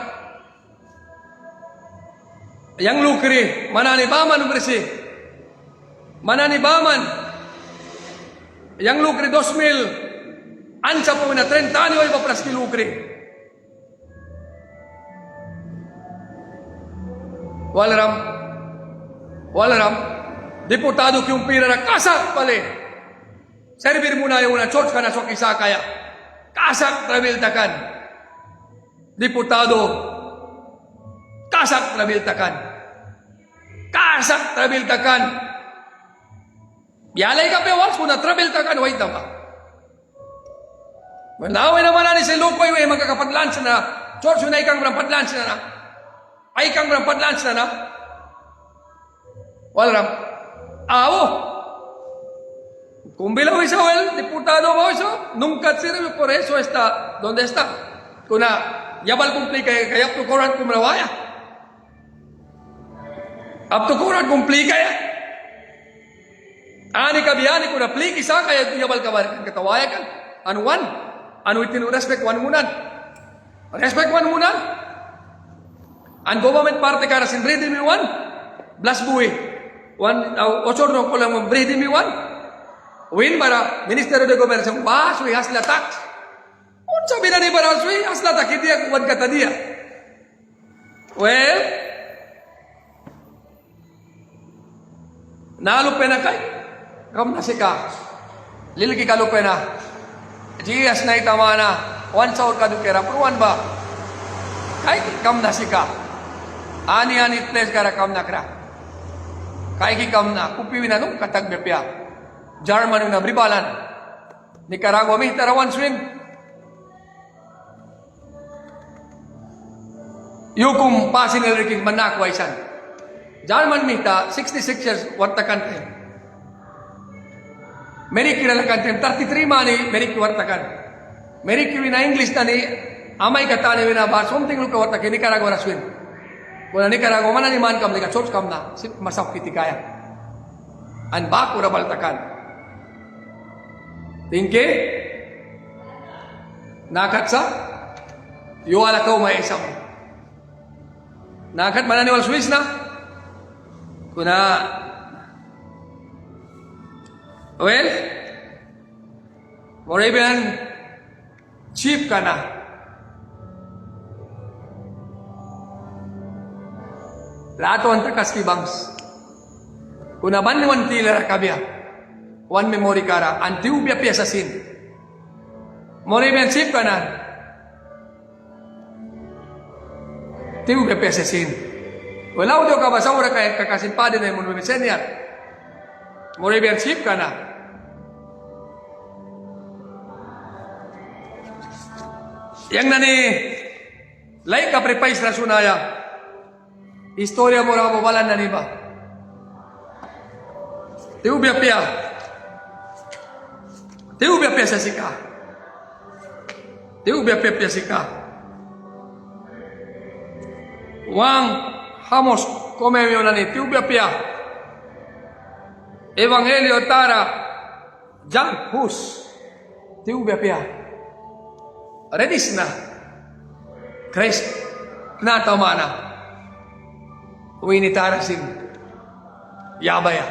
Yang lukri, manani baman bersih. Manani baman. Yang lukri 2,000. Ansa po na 30 anyo ay papras ki lukri. Walaram. Diputado kiyong pira na kasak pala. Servir mo na yung una church ka na so kisa kaya. Kasak trabil takan. Diputado. Kasak trabil takan. Kasak trabil takan. Yalay ka pewas kung na trabil takan. Wait na ba? Malaway naman na ni si Lukoy. Magkakapadlans na. Church yun ay kang rampadlans na na. Ay kang rampadlans na na. Walaram. Awo. Kung bilang Isabel, diputado mo eso, nunca sirve, por eso está donde está. Kuna, yabal kumplika, kaya up to court kumrawaya. Up to court kumplika ya. Ani kabiyani, kuna pliki sa, kaya yabal kabar, katawaya kan. Anuan? Anu itinu respect wan munan. Respect wan munan. An government parte karasin ready mi wan. Blas buwi. Ochor no ko lang bredi mi wan. Win para Ministerio de Comercio baswi hasla tax. Unsa binani para baswi hasla tax dia kuwan kata dia. Well, nalupe na kay kam na sika. Lilki kalupe na. Jias na itamana. Wan saur kadukera pruan ba. Kay kam na sika. Ani place kara kam na kra. Kaya kikam na, kupiwin na nung katagbepya. German yung nabribalan. Nicaragua, may tarawan swim. Yukum passing elriking manakwa isan. German mita, 66 years, warta country. Meriki na lang country, 33 mani, meriki warta kan. Meriki na English na ni, amay katani wina ba, something luka warta kini Nicaragua na swim. Kung Nicaragua, mana ni man kam, lika church kam na, masap kiti kaya. An bako na baltakan. Tingke? Nakat sa? Yuwala ka umaisam. Nakat mananiwal Swiss na? Kuna well, morebian cheap ka na. Lato ang takas kibangs. Kuna ban wan tila kabya. One memory kara. Antiu biya piya sa sin. Morebian cheap ka na. Tiu biya piya sa sin. Wala udah ka basa ura kaya kakasin pa din ay mo numisen yan. Morebian cheap ka na. Yang nani laik ka prepais na sunaya. Istorya mo na mabalan na niba. Tiu biya piya. Tiu biya piya sa sika. Tiu biya piya sika. Wang hamos komemyo na ni tiu biya piya. Evangelio tara jang hus. Tiu biya piya. Redis na. Christ na tamana. Uinitara sin yabaya.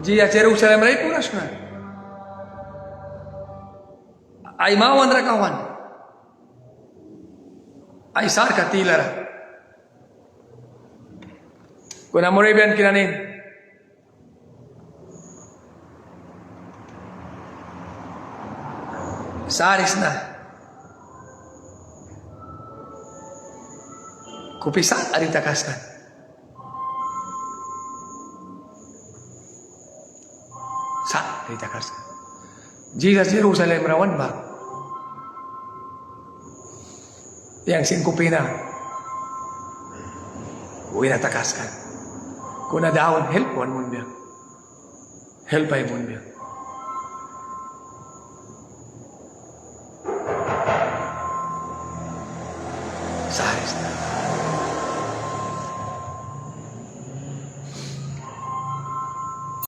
Jia Jerusalem ray puras na. Ay mawan rakawan. Ay sar katilara. Kuna morebian kinanin. Saris na. Kupisa arita kaskan. Sa arita kaskan. Jesus Jerusalem rawan ba? Yang singkupina. Uwi na takaskan. Kung nadawan, help one mo biya. Help ay mo biya. Saris na.